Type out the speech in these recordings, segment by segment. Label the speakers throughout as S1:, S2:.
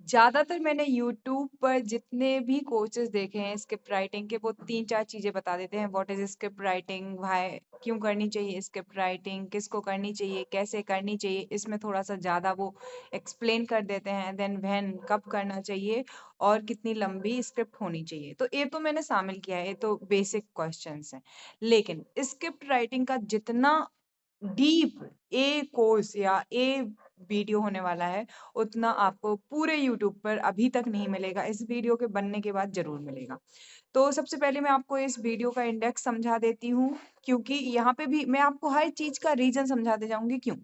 S1: ज़्यादातर मैंने यूट्यूब पर जितने भी कोर्सेज़ देखे हैं स्क्रिप्ट राइटिंग के, वो 3-4 चीज़ें बता देते हैं। What is script writing? Why क्यों करनी चाहिए स्क्रिप्ट राइटिंग? किसको करनी चाहिए? कैसे करनी चाहिए? इसमें थोड़ा-सा ज़्यादा वो एक्सप्लेन कर देते हैं। देन व्हेन कब करना चाहिए और कितनी लंबी स्क्रिप्ट होनी चाहिए। तो ये तो मैंने शामिल किया है, ये तो बेसिक क्वेश्चन्स हैं। लेकिन स्क्रिप्ट राइटिंग का जितना डीप ए कोर्स या ए वीडियो होने वाला है, उतना आपको पूरे यूट्यूब पर अभी तक नहीं मिलेगा। इस वीडियो के बनने के बाद ज़रूर मिलेगा। तो सबसे पहले मैं आपको इस वीडियो का इंडेक्स समझा देती हूँ, क्योंकि यहाँ पे भी मैं आपको हर चीज़ का रीज़न समझाते जाऊँगी क्यों।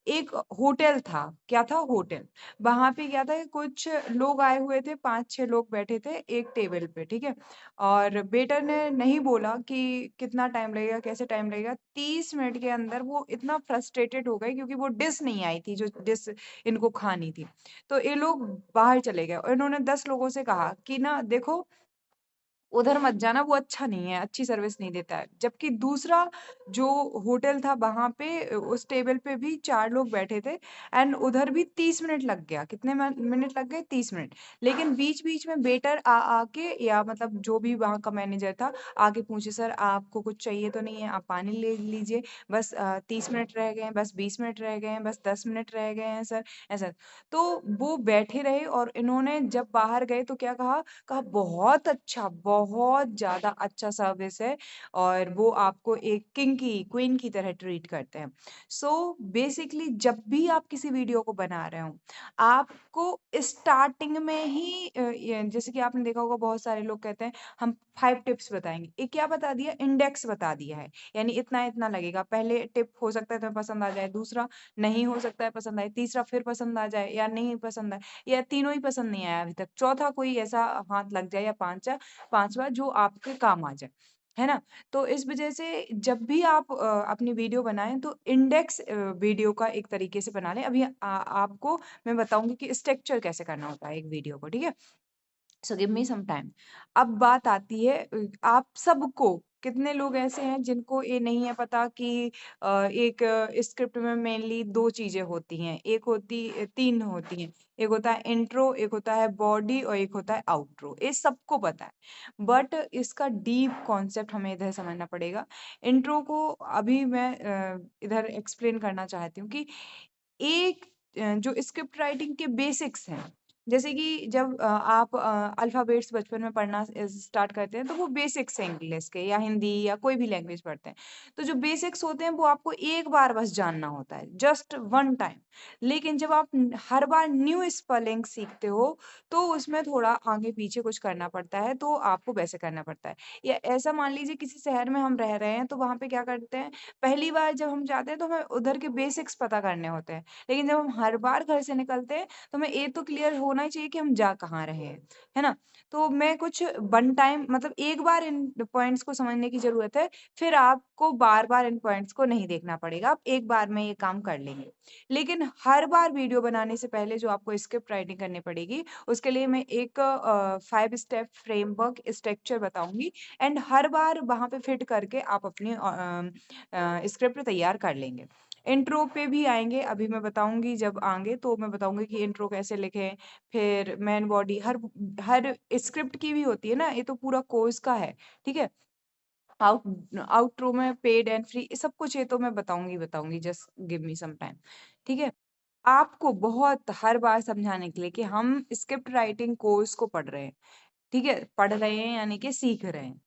S1: एक होटल था, क्या था? होटल। वहाँ पे क्या था कि कुछ लोग आए हुए थे, 5-6 लोग बैठे थे एक टेबल पे, ठीक है? और वेटर ने नहीं बोला कि कितना टाइम लगेगा, कैसे टाइम लगेगा। 30 मिनट के अंदर वो इतना फ्रस्ट्रेटेड हो गए क्योंकि वो डिश नहीं आई थी, जो डिश इनको खानी थी। तो ये लोग बाहर चले गए और इन्होंने 10 लोगों से कहा कि ना देखो, उधर मत जाना, वो अच्छा नहीं है, अच्छी सर्विस नहीं देता है। जबकि दूसरा जो होटल था वहाँ पे उस टेबल पे भी 4 लोग बैठे थे एंड उधर भी 30 मिनट लग गया। कितने मिनट लग गए? 30 मिनट। लेकिन बीच-बीच में वेटर आके या मतलब जो भी वहाँ का मैनेजर था, आके पूछे, "सर आपको कुछ चाहिए तो नहीं है? आप पानी ले लीजिए। बस 30 मिनट रह गए हैं, बस 20 मिनट रह गए हैं, बस 10 मिनट रह गए हैं सर।" ऐसा। तो वो बैठे रहे और इन्होंने जब बाहर गए तो क्या कहा बहुत अच्छा, बहुत ज़्यादा अच्छा सर्विस है और वो आपको एक किंग की, क्वीन की तरह ट्रीट करते हैं। सो बेसिकली जब भी आप किसी वीडियो को बना रहे हो, आपको स्टार्टिंग में ही जैसे कि आपने देखा होगा बहुत सारे लोग कहते हैं हम 5 टिप्स बताएँगे। ये क्या बता दिया? इंडेक्स बता दिया है। यानी इतना-इतना लगेगा। पहले टिप हो सकता है तुम्हें पसंद आ जाए, दूसरा नहीं हो सकता है पसंद आए, तीसरा फिर पसंद आ जाए या नहीं पसंद आए। या तीनों ही पसंद नहीं आया अभी तक, चौथा कोई ऐसा हाथ लग जाए या पाँचवा जो आपके काम आ जाए, है ना? तो इस वजह से जब भी आप अपनी वीडियो बनाएँ तो इंडेक्स वीडियो का एक तरीके से बना लें। अभी आपको मैं बताऊँगी कि स्ट्रक्चर कैसे करना होता है एक वीडियो को, ठीक है? So give me some time. अब बात आती है आप सबको कितने लोग ऐसे हैं जिनको ये नहीं है पता कि एक स्क्रिप्ट में मेनली 2 चीज़ें होती हैं। 3 होती हैं। एक होता है इंट्रो, एक होता है बॉडी और एक होता है आउट्रो। ये सबको पता है। बट इसका डीप कॉन्सेप्ट हमें इधर समझना पड़ेगा। इंट्रो को अभी मैं इधर एक्सप्लेन करना चाहती हूँ कि एक जो स्क्रिप्ट राइटिंग के बेसिक्स हैं, जैसे कि जब आप अल्फ़ाबेट्स बचपन में पढ़ना स्टार्ट करते हैं, तो वो बेसिक्स हैं इंग्लिश के या हिंदी या कोई भी लैंग्वेज पढ़ते हैं। तो जो बेसिक्स होते हैं, वो आपको एक बार बस जानना होता है, जस्ट वन टाइम। लेकिन जब आप हर बार न्यू स्पेलिंग सीखते हो, तो उसमें थोड़ा आगे-पीछे कुछ करना पड़ता है, तो आपको वैसे करना पड़ता है। या ऐसा मान लीजिए किसी शहर में हम रह रहे हैं, तो वहाँ पे क्या करते हैं, पहली बार जब हम जाते हैं, तो हमें उधर के बेसिक्स पता करने होते हैं। लेकिन जब हम हर बार घर से निकलते हैं, तो हमें ये तो क्लियर होना ही चाहिए कि हम जा कहाँ रहे हैं, है ना? तो मैं कुछ वन टाइम मतलब एक बार इन पॉइंट्स को समझने की ज़रूरत है, फिर आपको बार-बार इन पॉइंट्स को नहीं देखना पड़ेगा, आप एक बार में ये काम कर लेंगे। लेकिन हर बार वीडियो बनाने से पहले जो आपको स्क्रिप्ट राइटिंग करनी पड़ेगी, उसके लिए मैं एक 5 स्टेप फ्रेमवर्क स्ट्रक्चर बताऊँगी एंड हर बार वहाँ पे फिट करके आप अपनी स्क्रिप्ट तैयार कर लेंगे। इंट्रो पे भी आएँगे, अभी मैं बताऊँगी जब आएँगे तो मैं बताऊँगी कि इंट्रो कैसे लिखें, फिर मेन बॉडी हर स्क्रिप्ट की भी होती है ना, ये तो पूरा कोर्स का है, ठीक है? आउटरो में पेड एंड फ्री सब कुछ ये तो मैं बताऊँगी just give me some time, ठीक है? आपको बहुत हर बार समझाने के लिए कि हम स्क्रिप्ट राइटिंग कोर्स को पढ़ रहे हैं, ठीक है? पढ़ रहे हैं यानी कि सीख रहे हैं।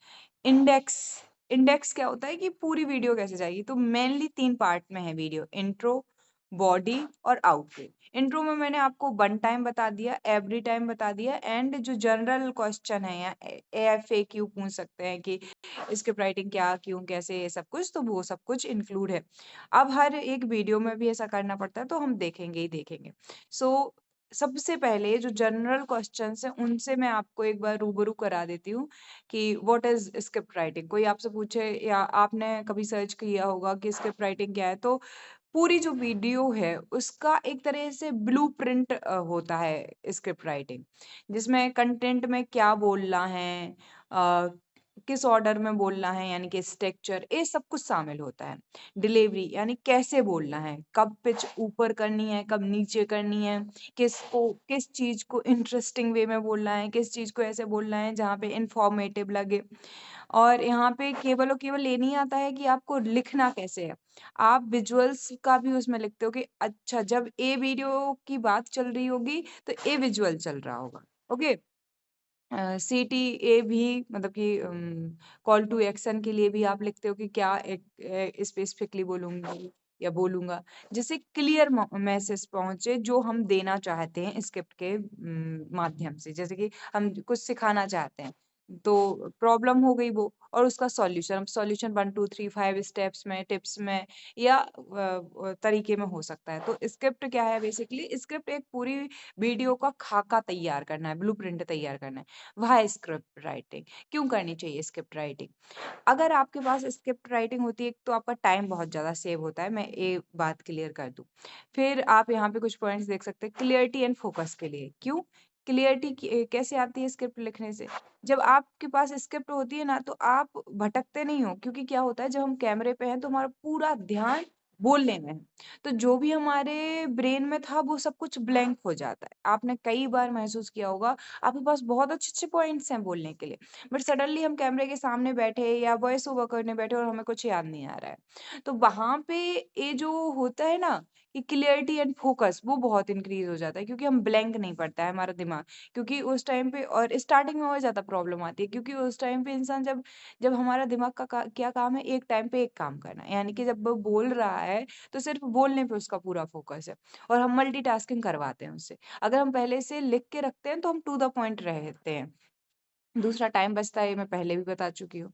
S1: इंडेक्स इंडेक्स क्या होता है कि पूरी वीडियो कैसे जाएगी? तो मेनली 3 पार्ट में है वीडियो, इंट्रो, बॉडी और आउटरो। इंट्रो में मैंने आपको वन टाइम बता दिया, एवरी टाइम बता दिया एंड जो जनरल क्वेश्चन है या एएफएक्यू पूछ सकते हैं कि स्क्रिप्ट राइटिंग क्या, क्यों, कैसे ये सब कुछ, तो वो सब कुछ इंक्लूड है। अब हर एक वीडियो में भी ऐसा करना पड़ता है, तो हम देखेंगे ही देखेंगे। सो सबसे पहले जो जनरल क्वेश्चन्स हैं, उनसे मैं आपको एक बार रूबरू करा देती हूँ कि व्हाट इज़ स्क्रिप्ट राइटिंग? कोई आपसे पूछे या आपने कभी सर्च किया होगा कि स्क्रिप्ट राइटिंग क्या है, तो पूरी जो वीडियो है, उसका एक तरह से ब्लूप्रिंट होता है स्क्रिप्ट राइटिंग, जिसमें कंटेंट में क्या बोलना है, किस ऑर्डर में बोलना है यानी कि स्ट्रक्चर, ये सब कुछ शामिल होता है। डिलीवरी यानी कैसे बोलना है, कब पिच ऊपर करनी है, कब नीचे करनी है, किस चीज़ को इंटरेस्टिंग वे में बोलना है, किस चीज़ को ऐसे बोलना है जहाँ पे इन्फॉर्मेटिव लगे। और यहाँ पे केवल और केवल ये नहीं आता है कि आपको लिखना कैसे है, आप विजुअल्स का भी उसमें लिखते हो कि अच्छा जब ये वीडियो की बात चल रही होगी तो ये विजुअल चल रहा होगा। ओके। सीटीए भी मतलब कि कॉल टू एक्शन के लिए भी आप लिखते हो कि क्या एक स्पेसिफिकली बोलूँगी या बोलूँगा, जिससे क्लियर मैसेज पहुँचे जो हम देना चाहते हैं स्क्रिप्ट के माध्यम से। जैसे कि हम कुछ सिखाना चाहते हैं, तो प्रॉब्लम हो गई वो और उसका सॉल्यूशन, अब सॉल्यूशन 1, 2, 3, 5 स्टेप्स में, टिप्स में या तरीके में हो सकता है। तो स्क्रिप्ट क्या है बेसिकली, स्क्रिप्ट एक पूरी वीडियो का खाका तैयार करना है, ब्लूप्रिंट तैयार करना है। वह स्क्रिप्ट राइटिंग क्यों करनी चाहिए स्क्रिप्ट राइटिंग? अगर आपके पास स्क्रिप्ट राइटिंग होती है तो आपका टाइम बहुत ज़्यादा सेव होता है, मैं ये बात क्लियर कर दूँ। फिर आप यहाँ पे कुछ पॉइंट्स देख सकते हैं क्लियरिटी एंड फोकस के लिए। क्यों? क्लियरिटी कैसे आती है स्क्रिप्ट लिखने से? जब आपके पास स्क्रिप्ट होती है ना तो आप भटकते नहीं हो, क्योंकि क्या होता है जब हम कैमरे पे हैं तो हमारा पूरा ध्यान बोलने में है। तो जो भी हमारे ब्रेन में था वो सब कुछ ब्लैंक हो जाता है। आपने कई बार महसूस किया होगा, आपके पास बहुत अच्छे-अच्छे पॉइंट्स हैं बोलने के लिए, बट सडनली हम कैमरे के सामने बैठे या वॉइस ओवर करने बैठे और हमें कुछ याद नहीं आ रहा है। तो वहाँ पे ये जो होता है ना कि क्लैरिटी एंड फोकस वो बहुत इंक्रीज़ हो जाता है, क्योंकि हम ब्लैंक नहीं पड़ता है हमारा दिमाग। क्योंकि उस टाइम पे और स्टार्टिंग में और ज़्यादा प्रॉब्लम आती है, क्योंकि उस टाइम पे इंसान जब जब हमारा दिमाग का क्या काम है, एक टाइम पे एक काम करना है। यानी कि जब वो बोल रहा है तो सिर्फ़ बोलने पे उसका पूरा फोकस है और हम मल्टीटास्किंग करवाते हैं उससे। अगर हम पहले से लिख के रखते हैं तो हम टू द पॉइंट रहते हैं। दूसरा टाइम बचता है, ये मैं पहले भी बता चुकी हूँ।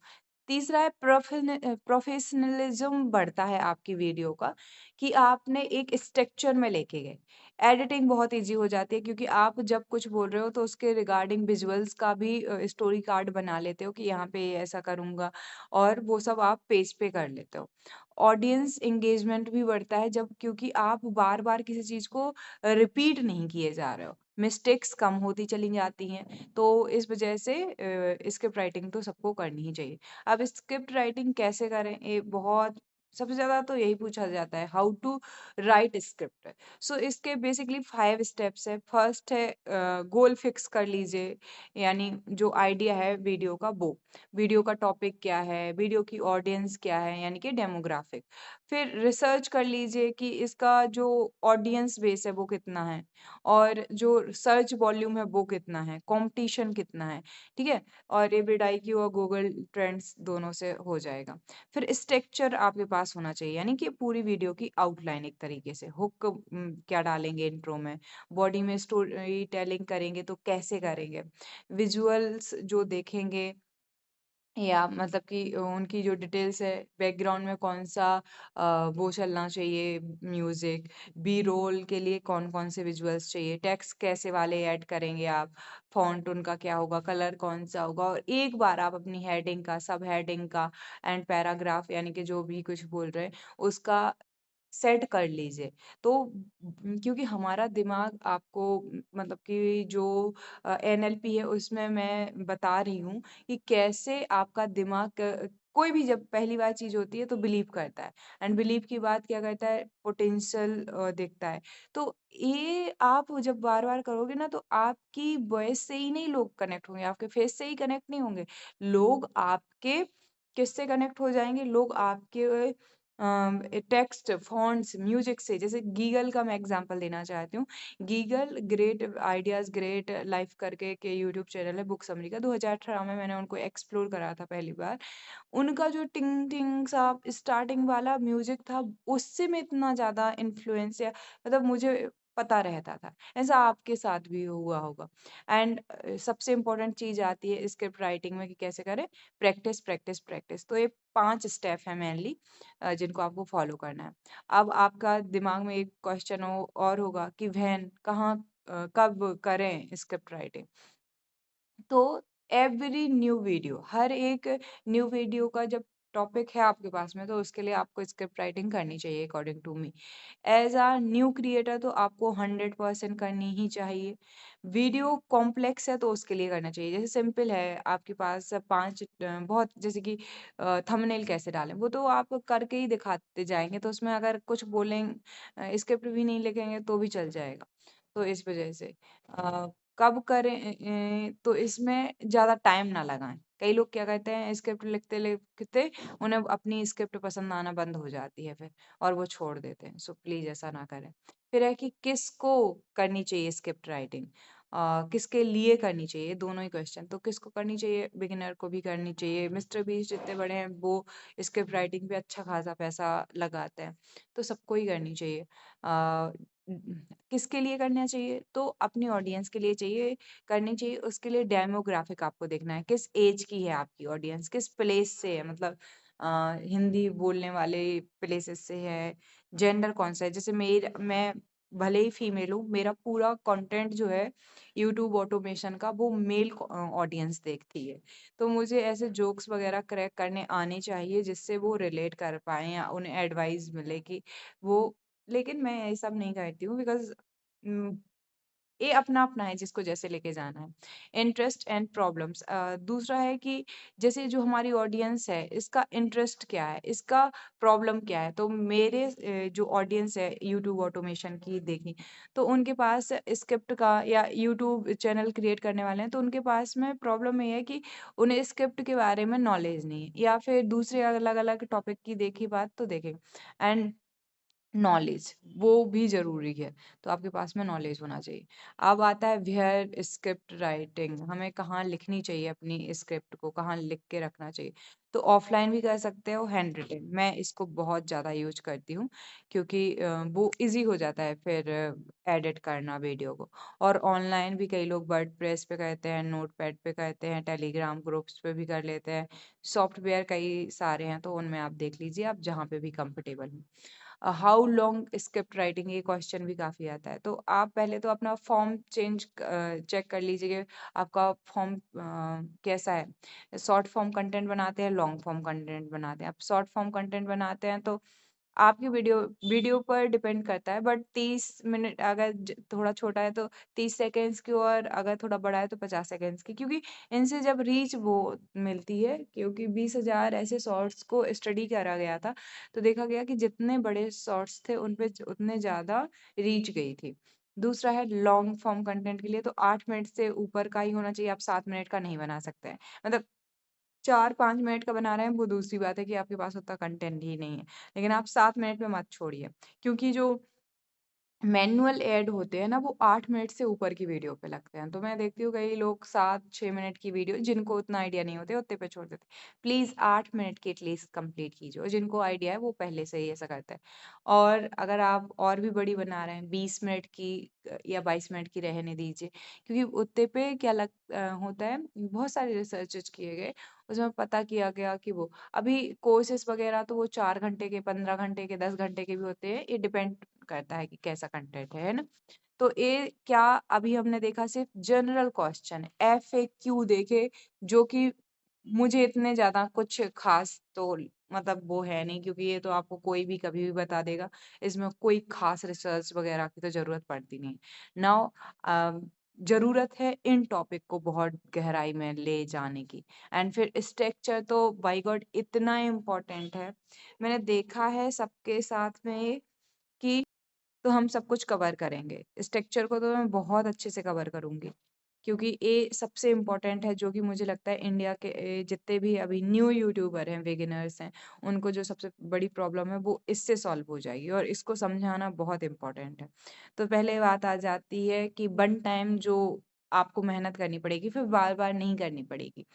S1: तीसरा है प्रोफेशनलिज़्म बढ़ता है आपकी वीडियो का, कि आपने एक स्ट्रक्चर में लेके गए। एडिटिंग बहुत ईज़ी हो जाती है, क्योंकि आप जब कुछ बोल रहे हो तो उसके रिगार्डिंग विजुअल्स का भी स्टोरी कार्ड बना लेते हो कि यहाँ पे ये ऐसा करूँगा, और वो सब आप पेज पे कर लेते हो। ऑडियंस एंगेजमेंट भी बढ़ता है जब, क्योंकि आप बार-बार किसी चीज़ को रिपीट नहीं किए जा रहे हो। मिस्टेक्स कम होती चली जाती हैं। तो इस वजह से स्क्रिप्ट राइटिंग तो सबको करनी ही चाहिए। अब स्क्रिप्ट राइटिंग कैसे करें? ये बहुत सबसे ज़्यादा तो यही पूछा जाता है, हाउ टू राइट स्क्रिप्ट। सो इसके बेसिकली 5 स्टेप्स है। फर्स्ट है गोल फिक्स कर लीजिए, यानी जो आइडिया है वीडियो का वो। वीडियो का टॉपिक क्या है? वीडियो की ऑडियंस क्या है? यानी कि डेमोग्राफिक। फिर रिसर्च कर लीजिए कि इसका जो ऑडियंस बेस है वो कितना है? और जो सर्च वॉल्यूम है वो कितना है, कॉम्पिटिशन कितना है, ठीक है? और एविडाइक्यू और गूगल ट्रेंड्स दोनों से हो जाएगा। फिर स्ट्रक्चर आपके पास होना चाहिए, यानी कि पूरी वीडियो की आउटलाइन एक तरीके से, हुक क्या डालेंगे इंट्रो में, बॉडी में स्टोरी टेलिंग करेंगे तो कैसे करेंगे, विजुअल्स जो देखेंगे या मतलब कि उनकी जो डिटेल्स है, बैकग्राउंड में कौन-सा वो चलना चाहिए म्यूज़िक, बी रोल के लिए कौन-कौन से विजुअल्स चाहिए, टेक्स्ट कैसे वाले ऐड करेंगे आप, फ़ॉन्ट उनका क्या होगा, कलर कौन-सा होगा, और एक बार आप अपनी हेडिंग का, सब हेडिंग का एंड पैराग्राफ यानी कि जो भी कुछ बोल रहे हैं, उसका सेट कर लीजिए। तो क्योंकि हमारा दिमाग आपको मतलब कि जो एनएलपी है उसमें मैं बता रही हूँ कि कैसे आपका दिमाग कोई भी जब पहली बार चीज़ होती है तो बिलीव करता है, एंड बिलीव की बात क्या करता है, पोटेंशियल देखता है। तो ये आप जब बार-बार करोगे ना तो आपकी वॉइस से ही नहीं लोग कनेक्ट होंगे, आपके फेस से ही कनेक्ट नहीं होंगे। लोग आपके किससे कनेक्ट हो जाएँगे? लोग आपके टेक्स्ट, फ़ॉन्ट्स, म्यूज़िक से। जैसे गीगल का मैं एग्ज़ाम्पल देना चाहती हूँ। गीगल ग्रेट आइडियाज़ ग्रेट लाइफ़ करके के यूट्यूब चैनल है बुक समरी का, 2018 में मैंने उनको एक्सप्लोर करा था पहली बार। उनका जो टिंग टिंग सा स्टार्टिंग वाला म्यूज़िक था, उससे मैं इतना ज़्यादा इन्फ्लुएंस या मतलब मुझे पता रहता था। ऐसा आपके साथ भी हुआ होगा। एंड सबसे इम्पोर्टेंट चीज़ आती है स्क्रिप्ट राइटिंग में कि कैसे करें? Practice, practice, practice. तो ये 5 स्टेप हैं मेनली जिनको आपको फ़ॉलो करना है। अब आपका दिमाग में एक क्वेश्चन और होगा कि व्हेन कहाँ कब करें स्क्रिप्ट राइटिंग? तो एवरी न्यू वीडियो, हर एक न्यू वीडियो का जब टॉपिक है आपके पास में, तो उसके लिए आपको स्क्रिप्ट राइटिंग करनी चाहिए according to me. As a new creator तो आपको 100% करनी ही चाहिए। वीडियो कॉम्प्लेक्स है तो उसके लिए करना चाहिए। जैसे सिंपल है, आपके पास 5 बहुत जैसे कि थंबनेल कैसे डालें, वो तो आप करके ही दिखाते जाएँगे, तो उसमें अगर कुछ स्क्रिप्ट भी नहीं लिखेंगे तो भी चल जाएगा। तो इस वजह से कब करें तो इसमें ज़्यादा टाइम ना लगाएँ। कई लोग क्या करते हैं, स्क्रिप्ट लिखते-लिखते उन्हें अपनी स्क्रिप्ट पसंद आना बंद हो जाती है फिर, और वो छोड़ देते हैं। सो प्लीज़ ऐसा ना करें। फिर है कि किसको करनी चाहिए स्क्रिप्ट राइटिंग? किसके लिए करनी चाहिए? दोनों ही क्वेश्चन। तो किसको करनी चाहिए? बिगिनर को भी करनी चाहिए। मिस्टर बीस्ट जितने बड़े हैं, वो स्क्रिप्ट राइटिंग पे अच्छा खासा पैसा लगाते हैं, तो सबको ही करनी चाहिए। किसके लिए करना चाहिए? तो अपनी ऑडियंस के लिए करनी चाहिए। उसके लिए डेमोग्राफिक आपको देखना है, किस एज की है आपकी ऑडियंस, किस प्लेस से है, मतलब हिंदी बोलने वाले प्लेसेस से है, जेंडर कौन-सा है। जैसे मैं भले ही फीमेल हूँ, मेरा पूरा कंटेंट जो है यूट्यूब ऑटोमेशन का, वो मेल ऑडियंस देखती है। तो मुझे ऐसे जोक्स वगैरह क्रैक करने आने चाहिए जिससे वो रिलेट कर पाएँ या उन्हें एडवाइस मिले कि वो, लेकिन मैं ये सब नहीं करती हूँ बिकॉज़ उम, ये अपना-अपना है जिसको जैसे लेके जाना है। इंटरेस्ट एंड प्रॉब्लम्स दूसरा है कि जैसे जो हमारी ऑडियंस है, इसका इंटरेस्ट क्या है? इसका प्रॉब्लम क्या है? तो मेरे जो ऑडियंस है यूट्यूब ऑटोमेशन की देखी, तो उनके पास स्क्रिप्ट का या यूट्यूब चैनल क्रिएट करने वाले हैं, तो उनके पास में प्रॉब्लम ये है कि उन्हें स्क्रिप्ट के बारे में नॉलेज नहीं है, या फिर दूसरे अलग-अलग टॉपिक की देखी बात तो देखें। एंड नॉलेज वो भी ज़रूरी है, तो आपके पास में नॉलेज होना चाहिए। अब आता है वेयर स्क्रिप्ट राइटिंग, हमें कहाँ लिखनी चाहिए अपनी स्क्रिप्ट को, कहाँ लिख के रखना चाहिए। तो ऑफ़लाइन भी कर सकते हो, हैंड रिटन, मैं इसको बहुत ज़्यादा यूज़ करती हूँ क्योंकि वो ईज़ी हो जाता है फिर एडिट करना वीडियो को। और ऑनलाइन भी कई लोग वर्डप्रेस पे करते हैं, नोटपैड पे करते हैं, टेलीग्राम ग्रुप्स पे भी कर लेते हैं। सॉफ्टवेयर कई सारे हैं, तो उनमें आप देख लीजिए, आप जहाँ पे भी कंफर्टेबल हो। हाउ लॉन्ग स्क्रिप्ट राइटिंग, ये क्वेश्चन भी काफ़ी आता है। तो आप पहले तो अपना फॉर्म चेक कर लीजिए कि आपका फॉर्म कैसा है। शॉर्ट फॉर्म कंटेंट बनाते हैं, लॉन्ग फॉर्म कंटेंट बनाते हैं। आप शॉर्ट फॉर्म कंटेंट बनाते हैं तो आपकी वीडियो वीडियो पर डिपेंड करता है, बट 30 मिनट अगर थोड़ा छोटा है तो 30 सेकेंड्स की, और अगर थोड़ा बड़ा है तो 50 सेकेंड्स की, क्योंकि इनसे जब रीच वो मिलती है, क्योंकि 20,000 ऐसे शॉर्ट्स को स्टडी करा गया था, तो देखा गया कि जितने बड़े शॉर्ट्स थे उन पे उतने ज़्यादा रीच गई थी। दूसरा है लॉन्ग फॉर्म कंटेंट के लिए, तो 8 मिनट से ऊपर का ही होना चाहिए, आप 7 मिनट का नहीं बना सकते हैं। मतलब 4-5 मिनट का बना रहे हैं, वो दूसरी बात है कि आपके पास उतना कंटेंट ही नहीं है। लेकिन आप 7 मिनट में मत छोड़िए, क्योंकि जो मैनुअल ऐड होते हैं ना, वो 8 मिनट से ऊपर की वीडियो पे लगते हैं। तो मैं देखती हूँ कई लोग 7-6 मिनट की वीडियो, जिनको उतना आइडिया नहीं होते, उतने पे छोड़ देते हैं। प्लीज़ 8 मिनट की एटलीस्ट कंप्लीट कीजिए, और जिनको आइडिया है वो पहले से ही ऐसा करते हैं। और अगर आप और भी बड़ी बना रहे हैं, 20 मिनट की या 22 मिनट की रहने दीजिए, क्योंकि उतने पे क्या होता है, बहुत सारे रिसर्चेज़ किए गए, उसमें पता किया गया कि वो अभी कोर्सेज़ वगैरह तो वो 4 घंटे के, 15 घंटे के, 10 घंटे के भी होते हैं, ये डिपेंड करता है कि कैसा कंटेंट है ना? तो ये क्या, अभी हमने देखा सिर्फ जनरल क्वेश्चन, एफएक्यू देखे, जो कि मुझे इतने ज़्यादा कुछ ख़ास तो मतलब वो है नहीं, क्योंकि ये तो आपको कोई भी कभी भी बता देगा। इसमें कोई ख़ास रिसर्च वग़ैरह की तो ज़रूरत पड़ती नहीं। नाउ अ, ज़रूरत है इन टॉपिक को बहुत गहराई में ले जाने की। एंड फिर स्ट्रक्चर तो बाय गॉड इतना इम्पोर्टेंट है। मैंने देखा है सबके साथ में ये कि तो हम सब कुछ कवर करेंगे। स्ट्रक्चर को तो मैं बहुत अच्छे से कवर करूँगी, क्योंकि ये सबसे इम्पोर्टेंट है, जो कि मुझे लगता है इंडिया के जितने भी अभी न्यू यूट्यूबर हैं, बिगिनर्स हैं, उनको जो सबसे बड़ी प्रॉब्लम है वो इससे सॉल्व हो जाएगी, और इसको समझाना बहुत इम्पोर्टेंट है। तो पहले बात आ जाती है कि वन टाइम जो आपको मेहनत करनी पड़ेगी, फिर बार-बार नहीं करनी पड़ेगी।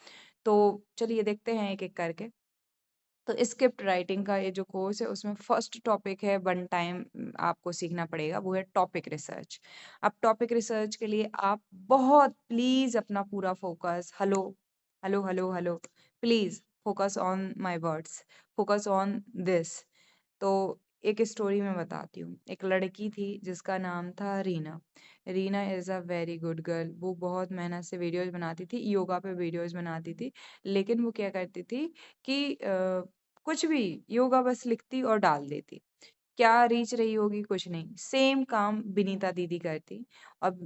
S1: तो चलिए देखते हैं एक-एक करके। तो स्क्रिप्ट राइटिंग का ये जो कोर्स है, उसमें फर्स्ट टॉपिक है, वन टाइम आपको सीखना पड़ेगा, वो है टॉपिक रिसर्च। अब टॉपिक रिसर्च के लिए आप बहुत प्लीज अपना पूरा focus, hello hello hello hello, please focus on my words, focus on this. तो एक स्टोरी मैं बताती हूँ। एक लड़की थी जिसका नाम था Reena. Reena is a very good girl. वो बहुत मेहनत से वीडियोज़ बनाती थी, योगा पे वीडियोज़ बनाती थी। लेकिन वो क्या करती थी कि कुछ भी योगा बस लिखती और डाल देती। क्या रीच रही होगी? कुछ नहीं। सेम काम विनीता दीदी करती। अब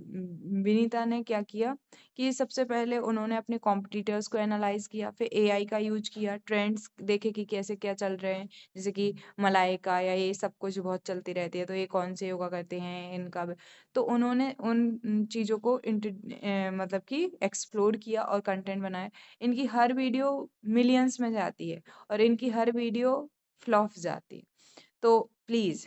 S1: विनीता ने क्या किया कि सबसे पहले उन्होंने अपने कॉम्पिटिटर्स को एनालाइज़ किया, फिर एआई का यूज़ किया, ट्रेंड्स देखे कि कैसे क्या चल रहे हैं। जैसे कि मलाइका या ये सब कुछ बहुत चलती रहती है, तो ये कौन से योगा करते हैं, इनका तो उन्होंने उन चीज़ों को मतलब कि एक्सप्लोर किया और कंटेंट बनाया। इनकी हर वीडियो मिलियंस में जाती है और इनकी हर वीडियो फ्लॉप जाती है। तो प्लीज़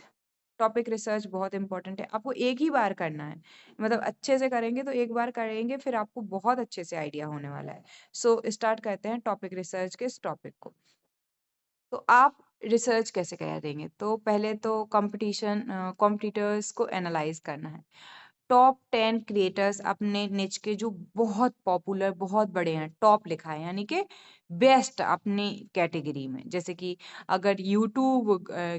S1: टॉपिक रिसर्च बहुत इम्पोर्टेंट है। आपको एक ही बार करना है। मतलब अच्छे से करेंगे तो एक बार करेंगे फिर आपको बहुत अच्छे से आइडिया होने वाला है। सो स्टार्ट करते हैं टॉपिक रिसर्च के इस टॉपिक को। तो आप रिसर्च कैसे करेंगे? तो पहले तो कॉम्पिटिटर्स को एनालाइज़ करना है। टॉप 10 क्रिएटर्स अपने निच के जो बहुत पॉपुलर, बहुत बड़े हैं, टॉप लिखा है यानी कि बेस्ट अपनी कैटेगरी में। जैसे कि अगर यूट्यूब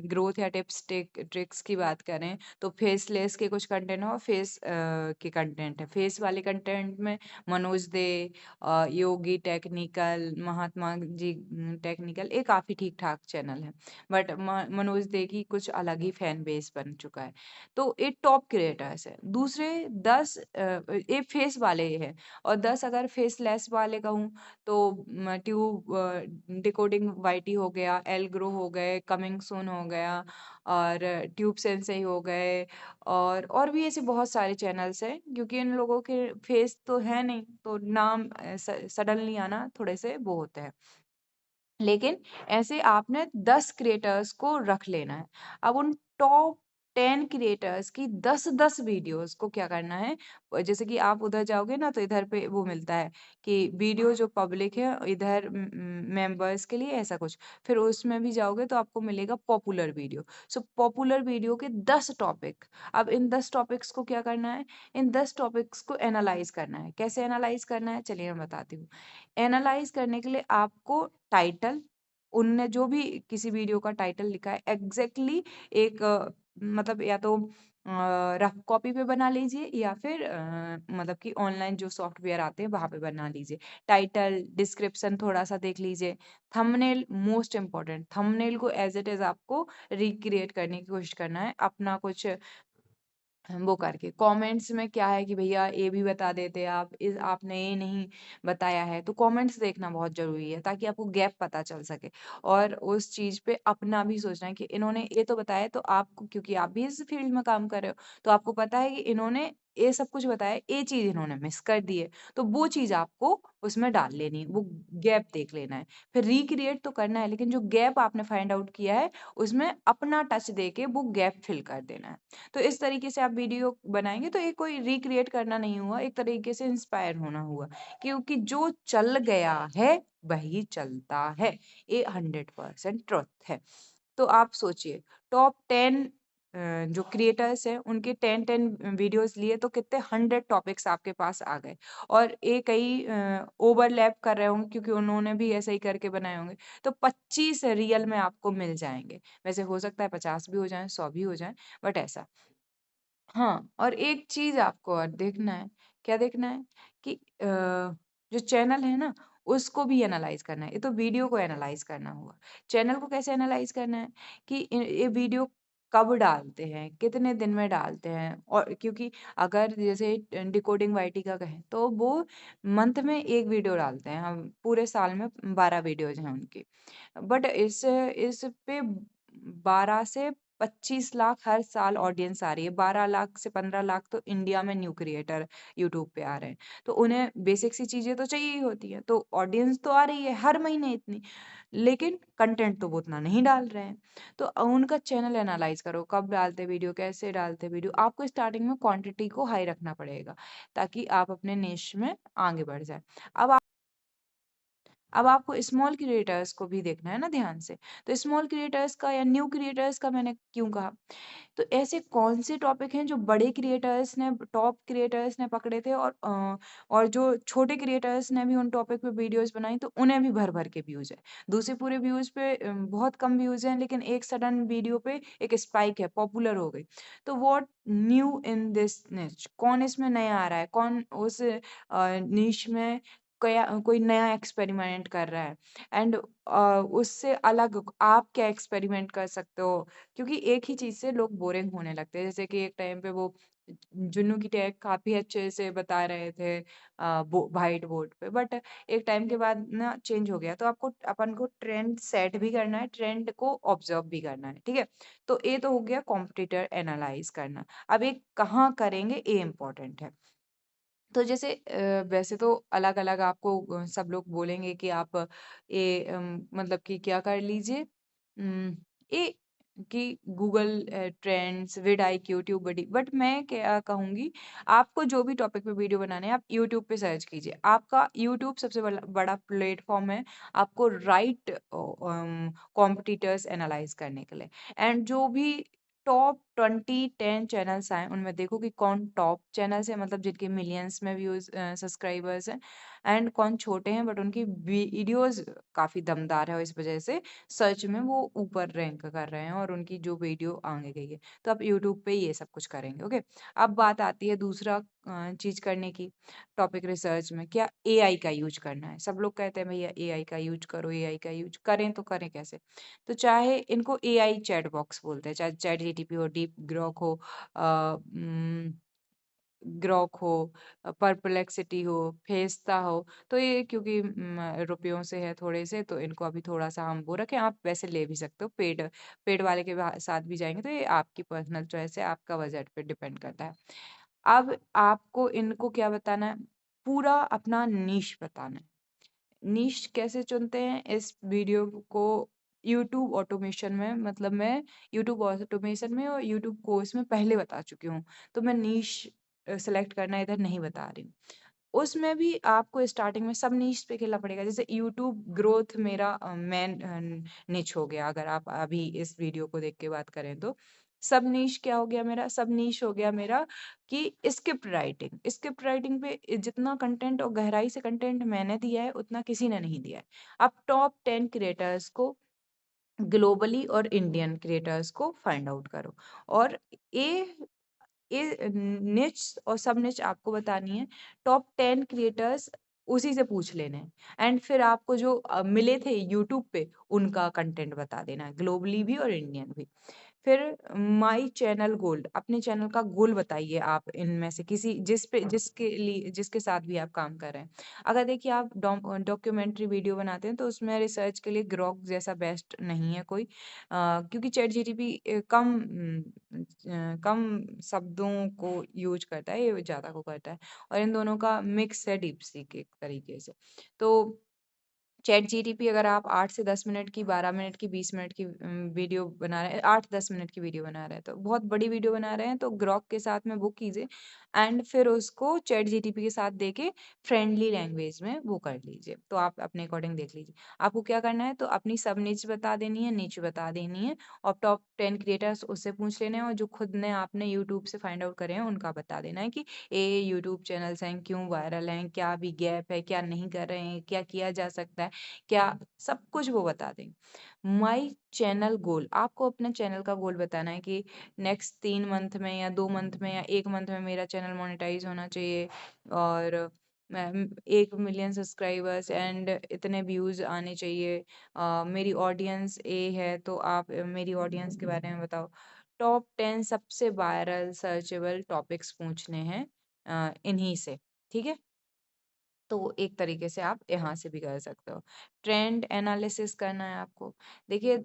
S1: ग्रोथ या ट्रिक्स की बात करें तो फेसलेस के कुछ कंटेंट है और फेस के कंटेंट है। फेस वाले कंटेंट में मनोज दे, योगी टेक्निकल, महात्मा जी टेक्निकल, ये काफ़ी ठीक-ठाक चैनल है। बट मनोज दे की कुछ अलग ही फैन बेस बन चुका है। तो ये टॉप क्रिएटर्स है। दूसरे 10 ये फेस वाले हैं और 10 अगर फेसलेस वाले कहूँ तो डिकोडिंग वाईटी हो गया, एल ग्रो हो गए, कमिंग सून हो गया और ट्यूब सेंसेई हो गए और भी ऐसे बहुत सारे चैनल्स हैं क्योंकि इन लोगों के फेस तो है नहीं तो नाम सडनली आना थोड़े से वो होते हैं। लेकिन ऐसे आपने 10 क्रिएटर्स को रख लेना है। अब उन टॉप 10 क्रिएटर्स की 10-10 वीडियोज़ को क्या करना है जैसे कि आप उधर जाओगे ना तो इधर पे वो मिलता है कि वीडियो जो पब्लिक है इधर मेंबर्स के लिए ऐसा कुछ। फिर उसमें भी जाओगे तो आपको मिलेगा popular video. So popular video के 10 टॉपिक। अब इन 10 टॉपिक्स को क्या करना है? इन 10 टॉपिक्स को एनालाइज़ करना है। कैसे एनालाइज़ करना है? चलिए मैं बताती हूँ। एनालाइज़ करने के लिए आपको टाइटल उनने जो भी किसी वीडियो का टाइटल लिखा है एग्ज़ैक्टली एक मतलब या तो रफ कॉपी पे बना लीजिए या फिर मतलब कि ऑनलाइन जो सॉफ्टवेयर आते हैं वहाँ पे बना लीजिए। टाइटल, डिस्क्रिप्शन थोड़ा-सा देख लीजिए। थंबनेल मोस्ट इम्पोर्टेंट थंबनेल को एज़ इट इज़ आपको रिक्रिएट करने की कोशिश करना है। अपना कुछ वो करके कमेंट्स में क्या है कि भैया ये भी बता देते आप इस आपने ये नहीं बताया है तो कमेंट्स देखना बहुत ज़रूरी है ताकि आपको गैप पता चल सके और उस चीज़ पे अपना भी सोचना है कि इन्होंने ये तो बताया तो आपको क्योंकि आप भी इस फील्ड में काम कर रहे हो तो आपको पता है कि इन्होंने ये सब कुछ बताया ये चीज़ इन्होंने मिस कर दी है तो वो चीज़ आपको उसमें डाल लेनी है वो गैप देख लेना है फिर रिक्रिएट तो करना है लेकिन जो गैप आपने फाइंड आउट किया है उसमें अपना टच दे के वो गैप फिल कर देना है तो इस तरीके से आप वीडियो बनाएँगे तो ये कोई रिक्रिएट करना नहीं हुआ, एक तरीके से इंस्पायर होना हुआ। क्योंकि जो चल गया है, वही चलता है। ये 100% ट्रुथ है। तो आप सोचिए टॉप 10 जो क्रिएटर्स हैं उनके 10-10 वीडियोज़ लिए तो कितने 100 टॉपिक्स आपके पास आ गए। और ये कई ओवरलैप कर रहे होंगे क्योंकि उन्होंने भी ऐसे ही करके बनाए होंगे। तो 25 रियल में आपको मिल जाएँगे। वैसे हो सकता है 50 भी हो जाएँ, 100 भी हो जाएँ, बट ऐसा। हाँ, और एक चीज़ आपको और देखना है, क्या देखना है कि जो चैनल है ना, उसको भी एनालाइज़ करना है। ये तो वीडियो को एनालाइज़ करना हुआ। चैनल को कैसे एनालाइज़ करना है कि ये वीडियो कब डालते हैं, कितने दिन में डालते हैं और क्योंकि अगर जैसे डिकोडिंग वाईटी का कहें, तो वो मंथ में 1 वीडियो डालते हैं। हम पूरे साल में 12 वीडियोज़ हैं उनकी। बट इस पे 12 से 25 लाख हर साल ऑडियंस आ रही है। 12 लाख से 15 लाख तो इंडिया में न्यू क्रिएटर यूट्यूब पे आ रहे हैं। तो उन्हें बेसिक सी चीज़ें तो चाहिए ही होती हैं। तो ऑडियंस तो आ रही है हर महीने इतनी, लेकिन कंटेंट तो वो उतना नहीं डाल रहे हैं। तो उनका चैनल एनालाइज़ करो, कब डालते वीडियो, कैसे डालते वीडियो। आपको स्टार्टिंग में क्वांटिटी को हाई रखना पड़ेगा, ताकि आप अपने निश में आगे बढ़ जाएँ। अब अब आपको स्मॉल क्रिएटर्स को भी देखना है ना ध्यान से। तो स्मॉल क्रिएटर्स का या न्यू क्रिएटर्स का मैंने क्यों कहा? तो ऐसे कौन से टॉपिक हैं जो बड़े क्रिएटर्स ने टॉप क्रिएटर्स ने पकड़े थे और जो छोटे क्रिएटर्स ने भी उन टॉपिक पे वीडियोज़ बनाई तो उन्हें भी भर-भर के व्यूज़ है। दूसरे पूरे व्यूज़ पे बहुत कम व्यूज़ हैं लेकिन एक सडन वीडियो पे एक स्पाइक है, पॉपुलर हो गई। तो व्हाट न्यू इन दिस निच कौन इसमें नया आ रहा है? कौन उस निश में कोई नया एक्सपेरिमेंट कर रहा है एंड उससे अलग आप क्या एक्सपेरिमेंट कर सकते हो, क्योंकि एक ही चीज़ से लोग बोरिंग होने लगते हैं। जैसे कि एक टाइम पे वो जुन्नू की टेक काफ़ी अच्छे से बता रहे थे व्हाइट बोर्ड पे, बट एक टाइम के बाद ना चेंज हो गया। तो आपको अपन को ट्रेंड सेट भी करना है, ट्रेंड को ऑब्जर्व भी करना है, ठीक है? तो ये तो हो गया कॉम्पिटिटर एनालाइज करना। अब ये कहाँ करेंगे, ये इम्पोर्टेंट है। तो जैसे वैसे तो अलग-अलग आपको सब लोग बोलेंगे कि आप ये मतलब कि क्या कर लीजिए, ये कि गूगल ट्रेंड्स, विडाईक्यू, ट्यूबबडी, बट मैं क्या कहूँगी, आपको जो भी टॉपिक पे वीडियो बनाने हैं, आप यूट्यूब पे सर्च कीजिए। आपका यूट्यूब सबसे बड़ा बड़ा प्लेटफ़ॉर्म है, आपको राइट कॉम्पिटिटर्स एनालाइज़ करने के लिए। एंड जो भी टॉप 20 10 चैनल्स आएँ, उनमें देखो कि कौन टॉप चैनल्स हैं, मतलब जिनके मिलियंस में व्यूज़ सब्सक्राइबर्स हैं, एंड कौन छोटे हैं बट उनकी वीडियोज़ काफ़ी दमदार है और इस वजह से सर्च में वो ऊपर रैंक कर रहे हैं और उनकी जो वीडियो आगे गई है। तो आप यूट्यूब पे ये सब कुछ करेंगे, ओके? अब बात आती है दूसरा चीज़ करने की, टॉपिक रिसर्च में क्या एआई का यूज़ करना है। सब लोग कहते हैं भैया एआई का यूज़ करो, एआई का यूज़ करें तो करें कैसे? तो चाहे इनको एआई चैट बॉक्स बोलते हैं, चाहे चैट जीटीपी हो, डीप ग्रोक हो, ग्रॉक हो, परप्लेक्सिटी हो, फेस्टा हो, तो ये क्योंकि रुपयों से है थोड़े से, तो इनको अभी थोड़ा-सा हम वो रखें, आप वैसे ले भी सकते हो, पेड पेड वाले के साथ भी जाएँगे, तो ये आपकी पर्सनल चॉइस है, आपका बजट पे डिपेंड करता है। अब आपको इनको क्या बताना है, पूरा अपना नीश बताना है। नीश कैसे चुनते हैं, इस वीडियो को यूट्यूब ऑटोमेशन में, मतलब मैं यूट्यूब ऑटोमेशन में और यूट्यूब कोर्स में पहले बता चुकी हूँ। तो मैं नीश सेलेक्ट करना इधर नहीं बता रही हूँ। उसमें भी आपको स्टार्टिंग में सब नीश पे खेलना पड़ेगा। जैसे यूट्यूब ग्रोथ मेरा मेन निच हो गया, अगर आप अभी इस वीडियो को देख के बात करें तो। सब नीश क्या हो गया मेरा? सब नीश हो गया मेरा कि स्क्रिप्ट राइटिंग। स्क्रिप्ट राइटिंग पे जितना कंटेंट और गहराई से कंटेंट मैंने दिया है, उतना किसी ने नहीं दिया है। अब टॉप 10 क्रिएटर्स को ग्लोबली और इंडियन क्रिएटर्स को फाइंड आउट करो, और ये निच और सब निच आपको बतानी है। टॉप 10 क्रिएटर्स उसी से पूछ लेने हैं, एंड फिर आपको जो मिले थे यूट्यूब पे, उनका कंटेंट बता देना है, ग्लोबली भी और इंडियन भी। फिर माय चैनल गोल, अपने चैनल का गोल बताइए, आप इनमें से किसी जिसके साथ भी आप काम कर रहे हैं। अगर देखिए आप डॉक्यूमेंट्री वीडियो बनाते हैं, तो उसमें रिसर्च के लिए ग्रॉक जैसा बेस्ट नहीं है कोई, क्योंकि चैट जीटीपी कम शब्दों को यूज करता है, ये ज़्यादा को करता है, और इन दोनों का मिक्स है डीपसीक एक तरीके से। तो चैट जीटीपी अगर आप 8 से 10 मिनट की, 12 मिनट की, 20 मिनट की वीडियो बना रहे हैं, 8-10 मिनट की वीडियो बना रहे हैं, तो बहुत बड़ी वीडियो बना रहे हैं, तो ग्रॉक के साथ में वो कीजिए, एंड फिर उसको चैट जीटीपी के साथ देके फ्रेंडली लैंग्वेज में वो कर लीजिए। तो आप अपने अकॉर्डिंग देख लीजिए। आपको क्या करना है, तो अपनी सब निच बता देनी है, निच बता देनी है, और टॉप 10 क्रिएटर्स उससे पूछ लेने हैं, और जो खुद ने आपने यूट्यूब से फाइंड आउट करे हैं, उनका बता देना है कि ये यूट्यूब चैनल्स हैं, क्यों वायरल हैं, क्या अभी गैप है, क्या नहीं कर रहे हैं, क्या किया जा सकता है, क्या, सब कुछ वो बता देंगे। माय चैनल गोल, आपको अपने चैनल का गोल बताना है कि नेक्स्ट 3 मंथ में या 2 मंथ में या 1 मंथ में मेरा चैनल मोनेटाइज होना चाहिए, और मैं 1 मिलियन सब्सक्राइबर्स एंड इतने व्यूज़ आने चाहिए। मेरी ऑडियंस ए है, तो आप मेरी ऑडियंस के बारे में बताओ। टॉप 10 सबसे वायरल सर्चेबल टॉपिक्स पूछने हैं इन्हीं से, ठीक है? तो एक तरीके से आप यहाँ से भी कर सकते हो। ट्रेंड एनालिसिस करना है आपको। देखिए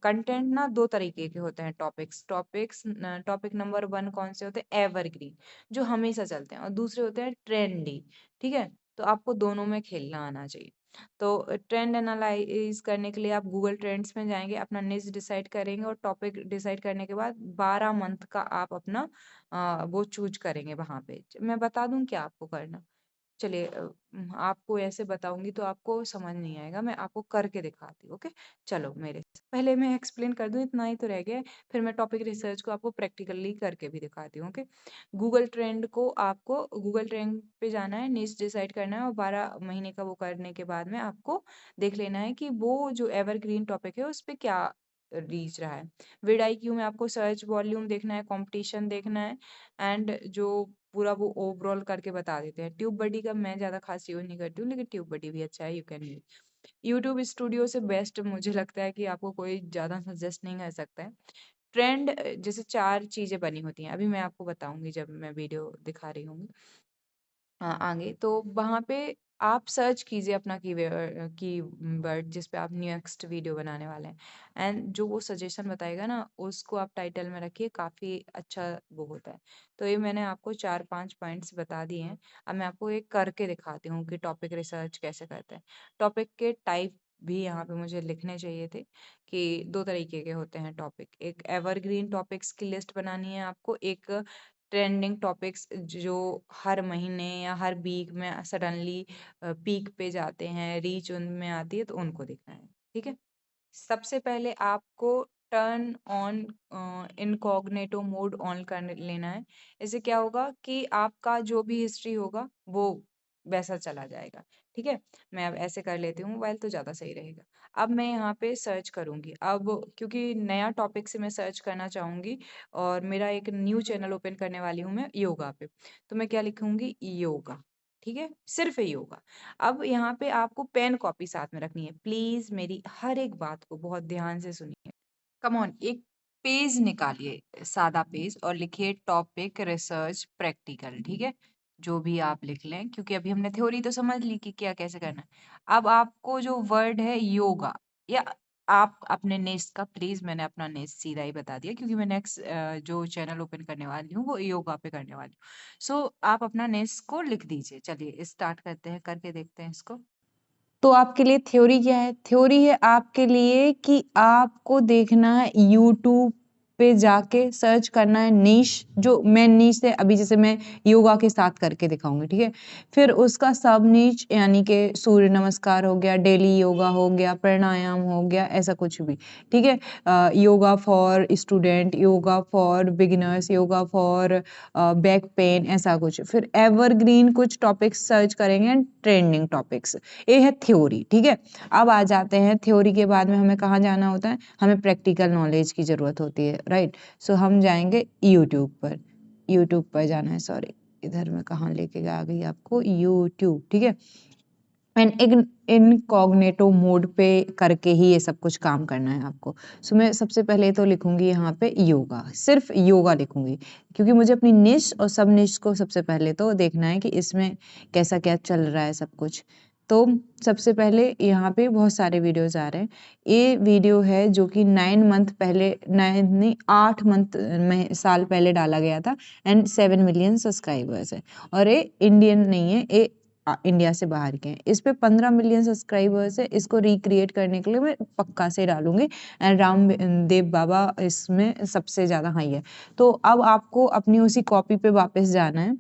S1: कंटेंट ना 2 तरीके के होते हैं, टॉपिक नंबर 1 कौन से होते हैं? एवरग्रीन, जो हमेशा चलते हैं, और दूसरे होते हैं ट्रेंडी, ठीक है? तो आपको दोनों में खेलना आना चाहिए। तो ट्रेंड एनालाइज़ करने के लिए आप गूगल ट्रेंड्स में जाएँगे, अपना निche डिसाइड करेंगे, और टॉपिक डिसाइड करने के बाद 12 मंथ का आप अपना वो चूज़ करेंगे वहाँ पे। मैं बता दूँ क्या आपको करना? चलिए आपको ऐसे बताऊँगी तो आपको समझ नहीं आएगा, मैं आपको करके दिखाती हूँ, ओके? चलो मेरे से पहले मैं एक्सप्लेन कर दूँ, इतना ही तो रह गया है, फिर मैं टॉपिक रिसर्च को आपको प्रैक्टिकली करके भी दिखाती हूँ, ओके? गूगल ट्रेंड पे जाना है, निche डिसाइड करना है, और 12 महीने का वो करने के बाद में आपको देख लेना है कि वो जो एवरग्रीन टॉपिक है, उस पे क्या रीच रहा है। विड IQ में आपको सर्च वॉल्यूम देखना है, कंपटीशन देखना है एंड जो पूरा वो ओवरऑल करके बता देते हैं। ट्यूब बडी का मैं ज़्यादा खास यूज़ नहीं करती हूँ, लेकिन ट्यूब बडी भी अच्छा है, you can use. YouTube studio से बेस्ट मुझे लगता है कि आपको कोई ज़्यादा सजेस्ट नहीं कर सकता है। ट्रेंड जैसे 4 चीज़ें बनी होती हैं, अभी मैं आपको बताऊँगी जब मैं वीडियो दिखा रही हूँगी आगे, तो वहाँ पे आप सर्च कीजिए अपना कीवर्ड जिस पे आप नेक्स्ट वीडियो बनाने वाले हैं एंड जो वो सजेशन बताएगा ना उसको आप टाइटल में रखिए, काफ़ी अच्छा वो होता है। तो ये मैंने आपको 4-5 पॉइंट्स बता दिए हैं। अब मैं आपको एक करके दिखाती हूँ कि टॉपिक रिसर्च कैसे करते हैं। टॉपिक के टाइप भी यहाँ पे मुझे लिखने चाहिए थे कि 2 तरीके के होते हैं टॉपिक। एक एवरग्रीन टॉपिक्स की लिस्ट बनानी है आपको, एक ट्रेंडिंग टॉपिक्स जो हर महीने या हर वीक में सडनली पीक पे जाते हैं, रीच उनमें आती है, तो उनको देखना है। ठीक है? सबसे पहले आपको turn on incognito mode on कर लेना है। इससे क्या होगा कि आपका जो भी हिस्ट्री होगा वो वैसा चला जाएगा। ठीक है? मैं अब ऐसे कर लेती हूँ मोबाइल तो ज़्यादा सही रहेगा। अब मैं यहाँ पे सर्च करूँगी। अब क्योंकि नया टॉपिक से मैं सर्च करना चाहूँगी और मेरा एक न्यू चैनल ओपन करने वाली हूँ मैं योगा पे। तो मैं क्या लिखूँगी? योगा। ठीक है? सिर्फ़ योगा। अब यहाँ पे आपको पेन कॉपी साथ में रखनी है। प्लीज़ मेरी हर एक बात को बहुत ध्यान से सुनिए। कम ऑन एक पेज निकालिए, सादा पेज, और लिखिए टॉपिक रिसर्च प्रैक्टिकल। ठीक है? जो भी आप लिख लें, क्योंकि अभी हमने थ्योरी तो समझ ली कि क्या कैसे करना है। अब आपको जो वर्ड है योगा, या आप अपने नेक्स्ट का, प्लीज़ मैंने अपना नेक्स्ट सीधा ही बता दिया क्योंकि मैं नेक्स्ट जो चैनल ओपन करने वाली हूँ वो योगा पे करने वाली हूँ। सो आप अपना नेक्स्ट को लिख दीजिए। चलिए स्टार्ट करते हैं, करके देखते हैं इसको। तो आपके लिए थ्योरी क्या है? थ्योरी है आपके लिए कि आपको देखना है यूट्यूब पे जाके सर्च करना है नीश, जो मेन नीश है। अभी जैसे मैं योगा के साथ करके दिखाऊंगी, ठीक है? फिर उसका सब नीच, यानी कि सूर्य नमस्कार हो गया, डेली योगा हो गया, प्राणायाम हो गया, ऐसा कुछ भी। ठीक है? Yoga for student, yoga for beginners, yoga for back pen, ऐसा कुछ। फिर एवरग्रीन कुछ टॉपिक्स सर्च करेंगे, ट्रेंडिंग टॉपिक्स। ये है थ्योरी। ठीक है? अब आ जाते हैं थ्योरी के बाद में हमें कहाँ जाना होता है? हमें प्रैक्टिकल नॉलेज की ज़रूरत होती है, राइट? सो हम जाएंगे यूट्यूब पर। यूट्यूब पर जाना है, सॉरी, इधर मैं कहाँ लेके आ गई आपको, यूट्यूब। ठीक है? एंड इनकॉग्निटो मोड पे करके ही ये सब कुछ काम करना है आपको। सो मैं सबसे पहले तो लिखूंगी यहाँ पे योगा, सिर्फ योगा लिखूंगी, क्योंकि मुझे अपनी निश और सब निश को सबसे पहले तो देखना है कि इसमें कैसा क्या चल रहा है सब कुछ। तो सबसे पहले यहाँ पे बहुत सारे वीडियोस आ रहे हैं। ये वीडियो है जो कि 9 मंथ पहले, 9 नहीं 8 मंथ में साल पहले डाला गया था एंड 7 मिलियन सब्सक्राइबर्स है। और ये इंडियन नहीं है, ये इंडिया से बाहर के हैं। इस पे 15 मिलियन सब्सक्राइबर्स है। इसको रिक्रिएट करने के लिए मैं पक्का से डालूंगी एंड राम देव बाबा इसमें सबसे ज़्यादा हाई है। तो अब आपको अपनी उसी कॉपी पे वापस जाना है।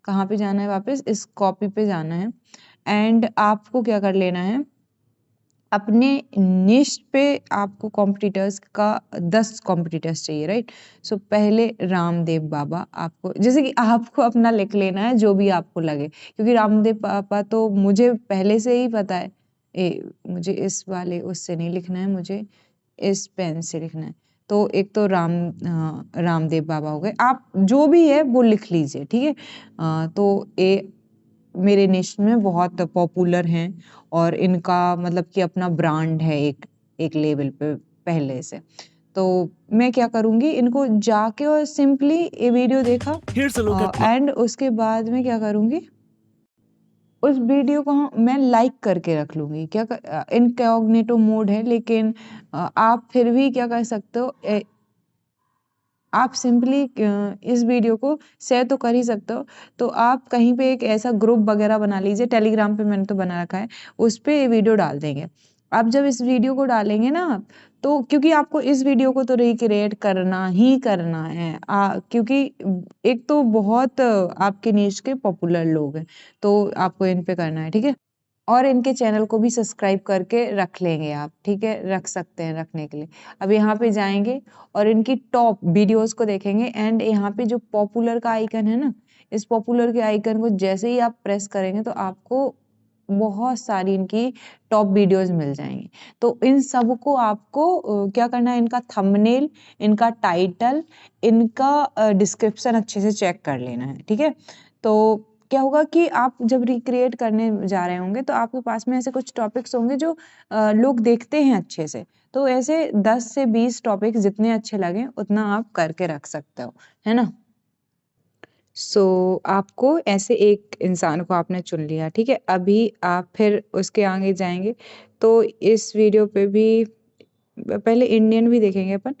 S1: कहाँ पे जाना है? वापस इस कॉपी पे जाना है एंड आपको क्या कर लेना है, अपने निश पे आपको कॉम्पिटिटर्स का 10 कॉम्पिटिटर्स चाहिए, राइट? सो पहले रामदेव बाबा, आपको जैसे कि आपको अपना लिख लेना है जो भी आपको लगे, क्योंकि रामदेव बाबा तो मुझे पहले से ही पता है। मुझे इस वाले उससे नहीं लिखना है, मुझे इस पेन से लिखना है। तो एक तो रामदेव बाबा हो गए, आप जो भी है वो लिख लीजिए। ठीक है? तो ये मेरे निश में बहुत पॉपुलर हैं और इनका मतलब कि अपना ब्रांड है एक एक लेवल पे पहले से। तो मैं क्या करूँगी, इनको जाके और सिंपली ये वीडियो देखा एंड उसके बाद में क्या करूँगी, उस वीडियो को मैं लाइक करके रख लूँगी। इनकॉग्निटो मोड है, लेकिन आप फिर भी क्या कर सकते हो, आप सिंपली इस वीडियो को शेयर तो कर ही सकते हो। तो आप कहीं पे एक ऐसा ग्रुप वगैरह बना लीजिए, टेलीग्राम पे मैंने तो बना रखा है, उस पे ये वीडियो डाल देंगे। आप जब इस वीडियो को डालेंगे ना आप, तो क्योंकि आपको इस वीडियो को तो रिक्रिएट करना ही करना है, क्योंकि एक तो बहुत आपके नीश के पॉपुलर लोग हैं, तो आपको इन पे करना है। ठीक है? और इनके चैनल को भी सब्सक्राइब करके रख लेंगे आप। ठीक है? रख सकते हैं रखने के लिए। अब यहाँ पे जाएंगे और इनकी टॉप वीडियोस को देखेंगे एंड यहाँ पे जो पॉपुलर का आइकन है ना, इस पॉपुलर के आइकन को जैसे ही आप प्रेस करेंगे तो आपको
S2: बहुत सारी इनकी टॉप वीडियोस मिल जाएंगी। तो इन सब को आपको क्या करना है, इनका थंबनेल, इनका टाइटल, इनका डिस्क्रिप्शन अच्छे से चेक कर लेना है, ठीक है। तो क्या होगा कि आप जब रिक्रिएट करने जा रहे होंगे तो आपके पास में ऐसे कुछ टॉपिक्स होंगे जो लोग देखते हैं अच्छे से, तो ऐसे 10 से 20 टॉपिक्स जितने अच्छे लगे उतना आप करके रख सकते हो, है ना। आपको ऐसे एक इंसान को आपने चुन लिया, ठीक है। अभी आप फिर उसके आगे जाएंगे तो इस वीडियो पे भी पहले इंडियन भी देखेंगे अपन।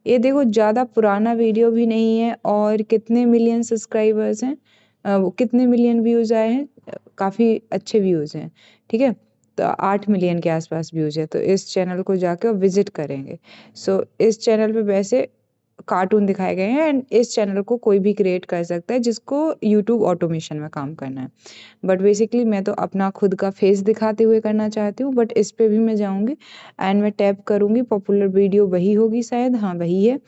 S2: ये देखो ज़्यादा पुराना वीडियो भी नहीं है और कितने मिलियन सब्सक्राइबर्स हैं, वो कितने मिलियन व्यूज़ आए हैं, काफ़ी अच्छे व्यूज़ हैं, ठीक है। तो 8 मिलियन के आसपास व्यूज़ है। तो इस चैनल को जाके और विजिट करेंगे। इस चैनल पे वैसे कार्टून दिखाए गए हैं एंड इस चैनल को कोई भी क्रिएट कर सकता है जिसको यूट्यूब ऑटोमेशन में काम करना है। बट बेसिकली मैं तो अपना खुद का फेस दिखाते हुए करना चाहती हूँ, बट इस पे भी मैं जाऊँगी एंड मैं टैप करूँगी, पॉपुलर वीडियो वही होगी शायद, हाँ वही है।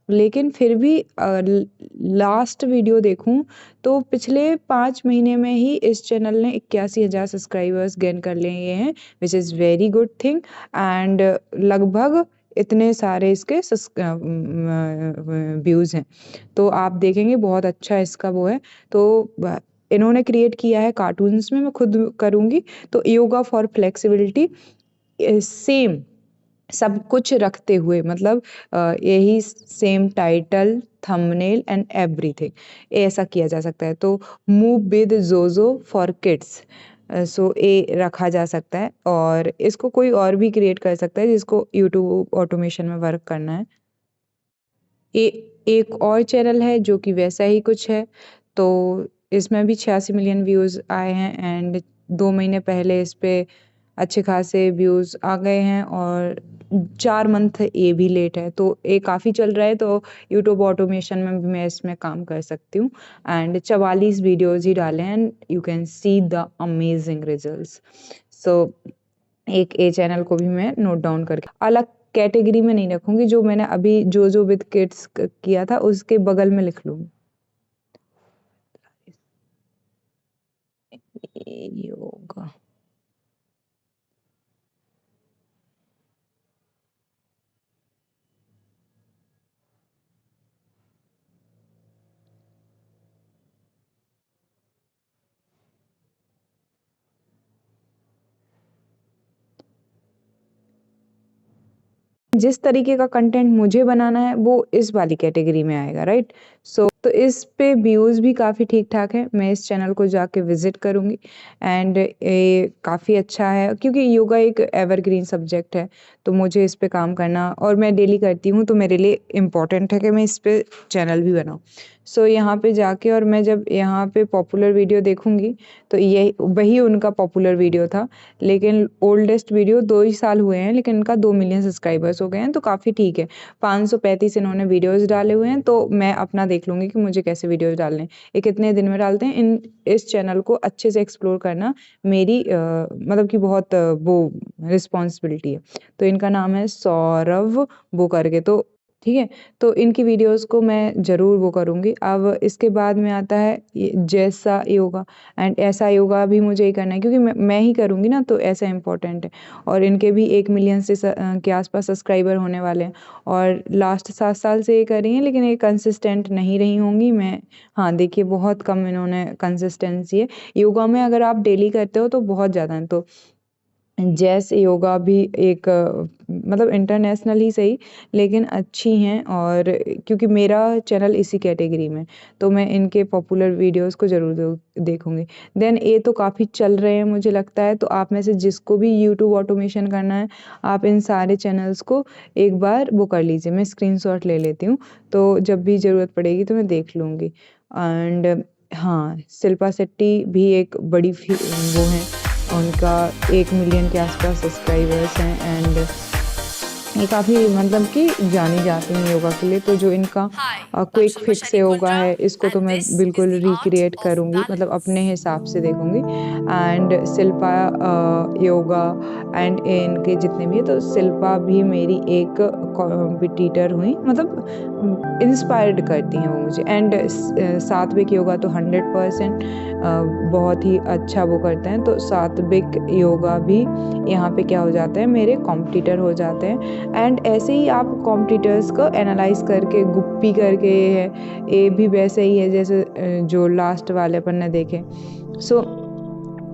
S2: लेकिन फिर भी लास्ट वीडियो देखूँ तो पिछले 5 महीने में ही इस चैनल ने 81,000 सब्सक्राइबर्स गेन कर लिए हैं, which is very good thing. And लगभग इतने सारे इसके व्यूज़ हैं। तो आप देखेंगे बहुत अच्छा इसका वो है। तो इन्होंने क्रिएट किया है कार्टून्स में, मैं खुद करूँगी। तो योगा फॉर फ्लेक्सिबिलिटी सेम सब कुछ रखते हुए, मतलब यही same title, thumbnail and everything ऐसा किया जा सकता है। तो मूव विद जोजो फॉर किड्स, ये रखा जा सकता है और इसको कोई और भी क्रिएट कर सकता है जिसको यूट्यूब ऑटोमेशन में वर्क करना है। एक और चैनल है जो कि वैसा ही कुछ है, तो इसमें भी 86 मिलियन व्यूज़ आए हैं एंड 2 महीने पहले इस पे अच्छे खासे व्यूज़ आ गए हैं और 4 मंथ ये भी लेट है। तो ये काफ़ी चल रहा है, तो यूट्यूब ऑटोमेशन में भी मैं इसमें काम कर सकती हूँ एंड 44 वीडियोज़ ही डाले हैं and you can see the amazing results. एक ए चैनल को भी मैं नोट डाउन करके अलग कैटेगरी में नहीं रखूंगी, जो मैंने अभी जो विद किड्स किया था उसके बगल में लिख लूंगी योगा। जिस तरीके का कंटेंट मुझे बनाना है वो इस वाली कैटेगरी में आएगा, राइट। तो इस पे व्यूज़ भी काफ़ी ठीक ठाक है। मैं इस चैनल को जाके विजिट करूँगी एंड ये काफ़ी अच्छा है क्योंकि योगा एक एवरग्रीन सब्जेक्ट है, तो मुझे इस पे काम करना और मैं डेली करती हूँ, तो मेरे लिए इम्पॉर्टेंट है कि मैं इस पे चैनल भी बनाऊँ। यहाँ पे जाके और मैं जब यहाँ पे पॉपुलर वीडियो देखूँगी तो ये वही उनका पॉपुलर वीडियो था, लेकिन ओल्डेस्ट वीडियो 2 ही साल हुए हैं लेकिन इनका 2 मिलियन सब्सक्राइबर्स हो गए हैं, तो काफ़ी ठीक है। 535 इन्होंने वीडियोज़ डाले हुए हैं, तो मैं अपना देख लूँगी कि मुझे कैसे वीडियोज़ डालने हैं, ये कितने दिन में डालते हैं। इस चैनल को अच्छे से एक्सप्लोर करना मेरी मतलब कि बहुत वो रिस्पॉन्सिबिलिटी है। तो इनका नाम है सौरभ वो करके, तो ठीक है। तो इनकी वीडियोज़ को मैं ज़रूर वो करूँगी। अब इसके बाद में आता है जैसा योगा एंड ऐसा योगा भी मुझे ही करना है क्योंकि मैं ही करूँगी ना, तो ऐसा इम्पोर्टेंट है। और इनके भी 1 मिलियन से के आसपास सब्सक्राइबर होने वाले हैं और लास्ट 7 साल से ये कर रही हैं, लेकिन ये कंसिस्टेंट नहीं रही होंगी। मैं हाँ देखिए बहुत कम इन्होंने कंसिस्टेंसी है। योगा में अगर आप डेली करते हो तो बहुत ज़्यादा है। तो जैस योगा भी एक मतलब इंटरनेशनल ही सही लेकिन अच्छी हैं, और क्योंकि मेरा चैनल इसी कैटेगरी में, तो मैं इनके पॉपुलर वीडियोस को ज़रूर देखूँगी। देन ये तो काफ़ी चल रहे हैं मुझे लगता है, तो आप में से जिसको भी यूट्यूब ऑटोमेशन करना है आप इन सारे चैनल्स को एक बार वो कर लीजिए। मैं स्क्रीनशॉट ले लेती हूँ, तो जब भी ज़रूरत पड़ेगी तो मैं देख लूँगी। एंड हाँ, शिल्पा शेट्टी भी एक बड़ी वो हैं, उनका 1 मिलियन के आसपास सब्सक्राइबर्स हैं एंड ये काफ़ी मतलब कि जानी जाती हैं योगा के लिए। तो जो इनका क्विक फिक्स योगा है इसको तो मैं बिल्कुल रिक्रिएट करूँगी, मतलब अपने हिसाब से देखूँगी। एंड शिल्पा योगा एंड इनके जितने भी है, तो शिल्पा भी मेरी एक कॉम्पिटिटर हुई, मतलब इंस्पायर्ड करती हैं वो मुझे। एंड सात्विक योगा तो 100% बहुत ही अच्छा वो करते हैं। तो सात्विक योगा भी यहाँ पे क्या हो जाता है, मेरे कॉम्पिटिटर हो जाते हैं। एंड ऐसे ही आप कॉम्पिटिटर्स को एनालाइज करके गुप्पी करके है, ये भी वैसे ही है जैसे जो लास्ट वाले अपन ने देखे। सो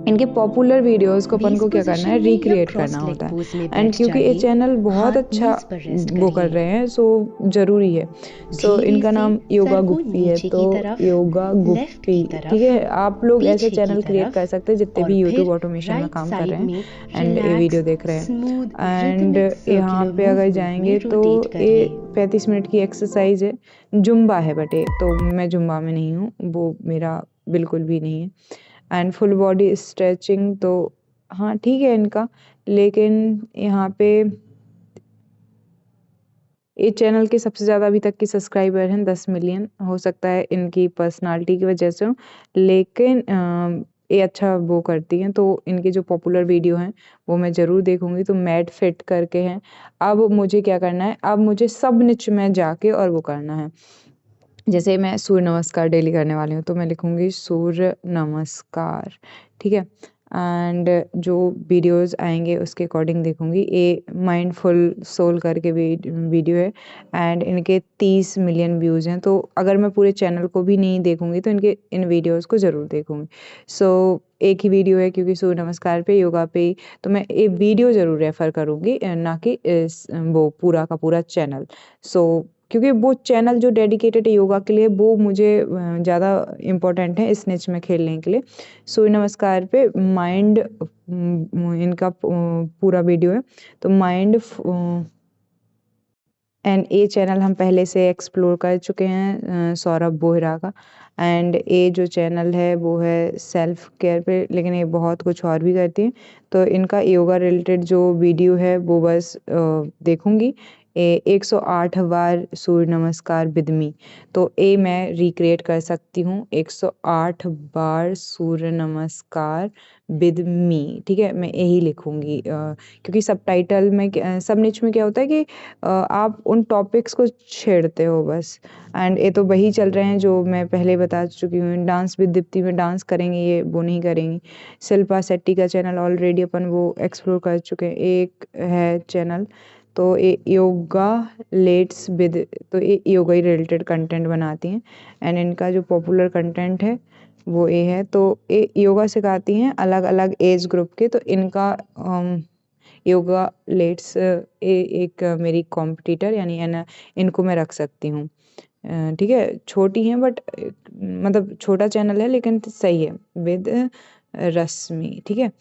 S2: इनके पॉपुलर वीडियोस को अपन
S3: बेस
S2: को क्या करना
S3: पोजीशन
S2: है,
S3: में या
S2: रिक्रिएट
S3: क्रॉस
S2: करना
S3: लेग
S2: होता है।
S3: पोज में
S2: एंड
S3: बैठ
S2: क्योंकि ये
S3: जाइए,
S2: चैनल बहुत
S3: हाथ
S2: अच्छा
S3: नीज पर रेस्ट
S2: वो कर
S3: करिए।
S2: रहे हैं, सो ज़रूरी है। सो
S3: धीरे
S2: इनका
S3: से
S2: नाम योगा
S3: सर को
S2: गुप्पी है,
S3: नीचे
S2: तो
S3: की तरफ,
S2: योगा
S3: लेफ्ट
S2: गुप्पी,
S3: की
S2: ठीक
S3: तरफ,
S2: है। आप लोग ऐसे
S3: पीछे की
S2: चैनल क्रिएट कर
S3: तरफ
S2: सकते हैं जितने
S3: और
S2: भी यूट्यूब
S3: फिर
S2: ऑटोमेशन में
S3: राइट
S2: काम कर
S3: साइड
S2: रहे हैं
S3: में
S2: एंड ये वीडियो
S3: रिलैक्स
S2: देख रहे हैं।
S3: स्मूथ
S2: एंड
S3: रिदमिक
S2: यहाँ
S3: सर्कुलर
S2: पे अगर
S3: मूवमेंट में
S2: जाएंगे तो
S3: रोटेट
S2: ये
S3: करिए।
S2: 35 मिनट की एक्सरसाइज है, जुम्बा है, बट ये तो मैं जुम्बा में नहीं हूँ, वो मेरा बिल्कुल भी नहीं है। एंड फुल बॉडी स्ट्रेचिंग तो हाँ ठीक है इनका, लेकिन यहाँ पे ये चैनल के सबसे ज़्यादा अभी तक के सब्सक्राइबर हैं 10 मिलियन। हो सकता है इनकी पर्सनालिटी की वजह से हो, लेकिन ये अच्छा वो करती हैं, तो इनके जो पॉपुलर वीडियो हैं वो मैं ज़रूर देखूंगी। तो मैट फिट करके हैं। अब मुझे क्या करना है, अब मुझे सब निच में जाके और वो करना है। जैसे मैं सूर्य नमस्कार डेली करने वाली हूँ, तो मैं लिखूँगी सूर्य नमस्कार, ठीक है। एंड जो वीडियोस आएंगे उसके अकॉर्डिंग देखूँगी। ये माइंडफुल सोल करके वीडियो है एंड इनके 30 मिलियन व्यूज़ हैं। तो अगर मैं पूरे चैनल को भी नहीं देखूँगी तो इनके इन वीडियोस को ज़रूर देखूँगी। सो एक ही वीडियो है क्योंकि सूर्य नमस्कार पे, योगा पे ही, तो मैं ये वीडियो ज़रूर रेफ़र करूँगी, ना कि वो पूरा का पूरा चैनल। सो क्योंकि वो चैनल जो डेडिकेटेड है योगा के लिए, वो मुझे ज़्यादा इम्पोर्टेंट है इस निच में खेलने के लिए। सूर्य नमस्कार पे माइंड इनका पूरा वीडियो है, तो माइंड एंड ये चैनल हम पहले से एक्सप्लोर कर चुके हैं सौरभ बोहरा का। एंड ये जो चैनल है वो है सेल्फ केयर पे, लेकिन ये बहुत कुछ और भी करती हैं। तो इनका योगा रिलेटेड जो वीडियो है वो बस देखूँगी। 108 बार सूर्य नमस्कार विद मी, तो ये मैं रिक्रिएट कर सकती हूँ 108 बार सूर्य नमस्कार विद मी, ठीक है। मैं यही लिखूँगी क्योंकि सबटाइटल में सब निच में क्या होता है कि आप उन टॉपिक्स को छेड़ते हो बस। एंड ये तो वही चल रहे हैं जो मैं पहले बता चुकी हूँ। डांस विद दीप्ति में डांस करेंगे, ये वो नहीं करेंगी। शिल्पा शेट्टी का चैनल ऑलरेडी अपन वो एक्सप्लोर कर चुके हैं। एक है चैनल, तो ये योगा लेट्स विद, तो ये योगा ही रिलेटेड कंटेंट बनाती हैं। एंड इनका जो पॉपुलर कंटेंट है वो ये है, तो ये योगा सिखाती हैं अलग अलग एज ग्रुप के। तो इनका योगा लेट्स एक मेरी कॉम्पिटिटर यानी है ना, इनको मैं रख सकती हूँ। ठीक है, छोटी हैं बट मतलब छोटा चैनल है लेकिन सही है, विद रश्मि, ठीक है।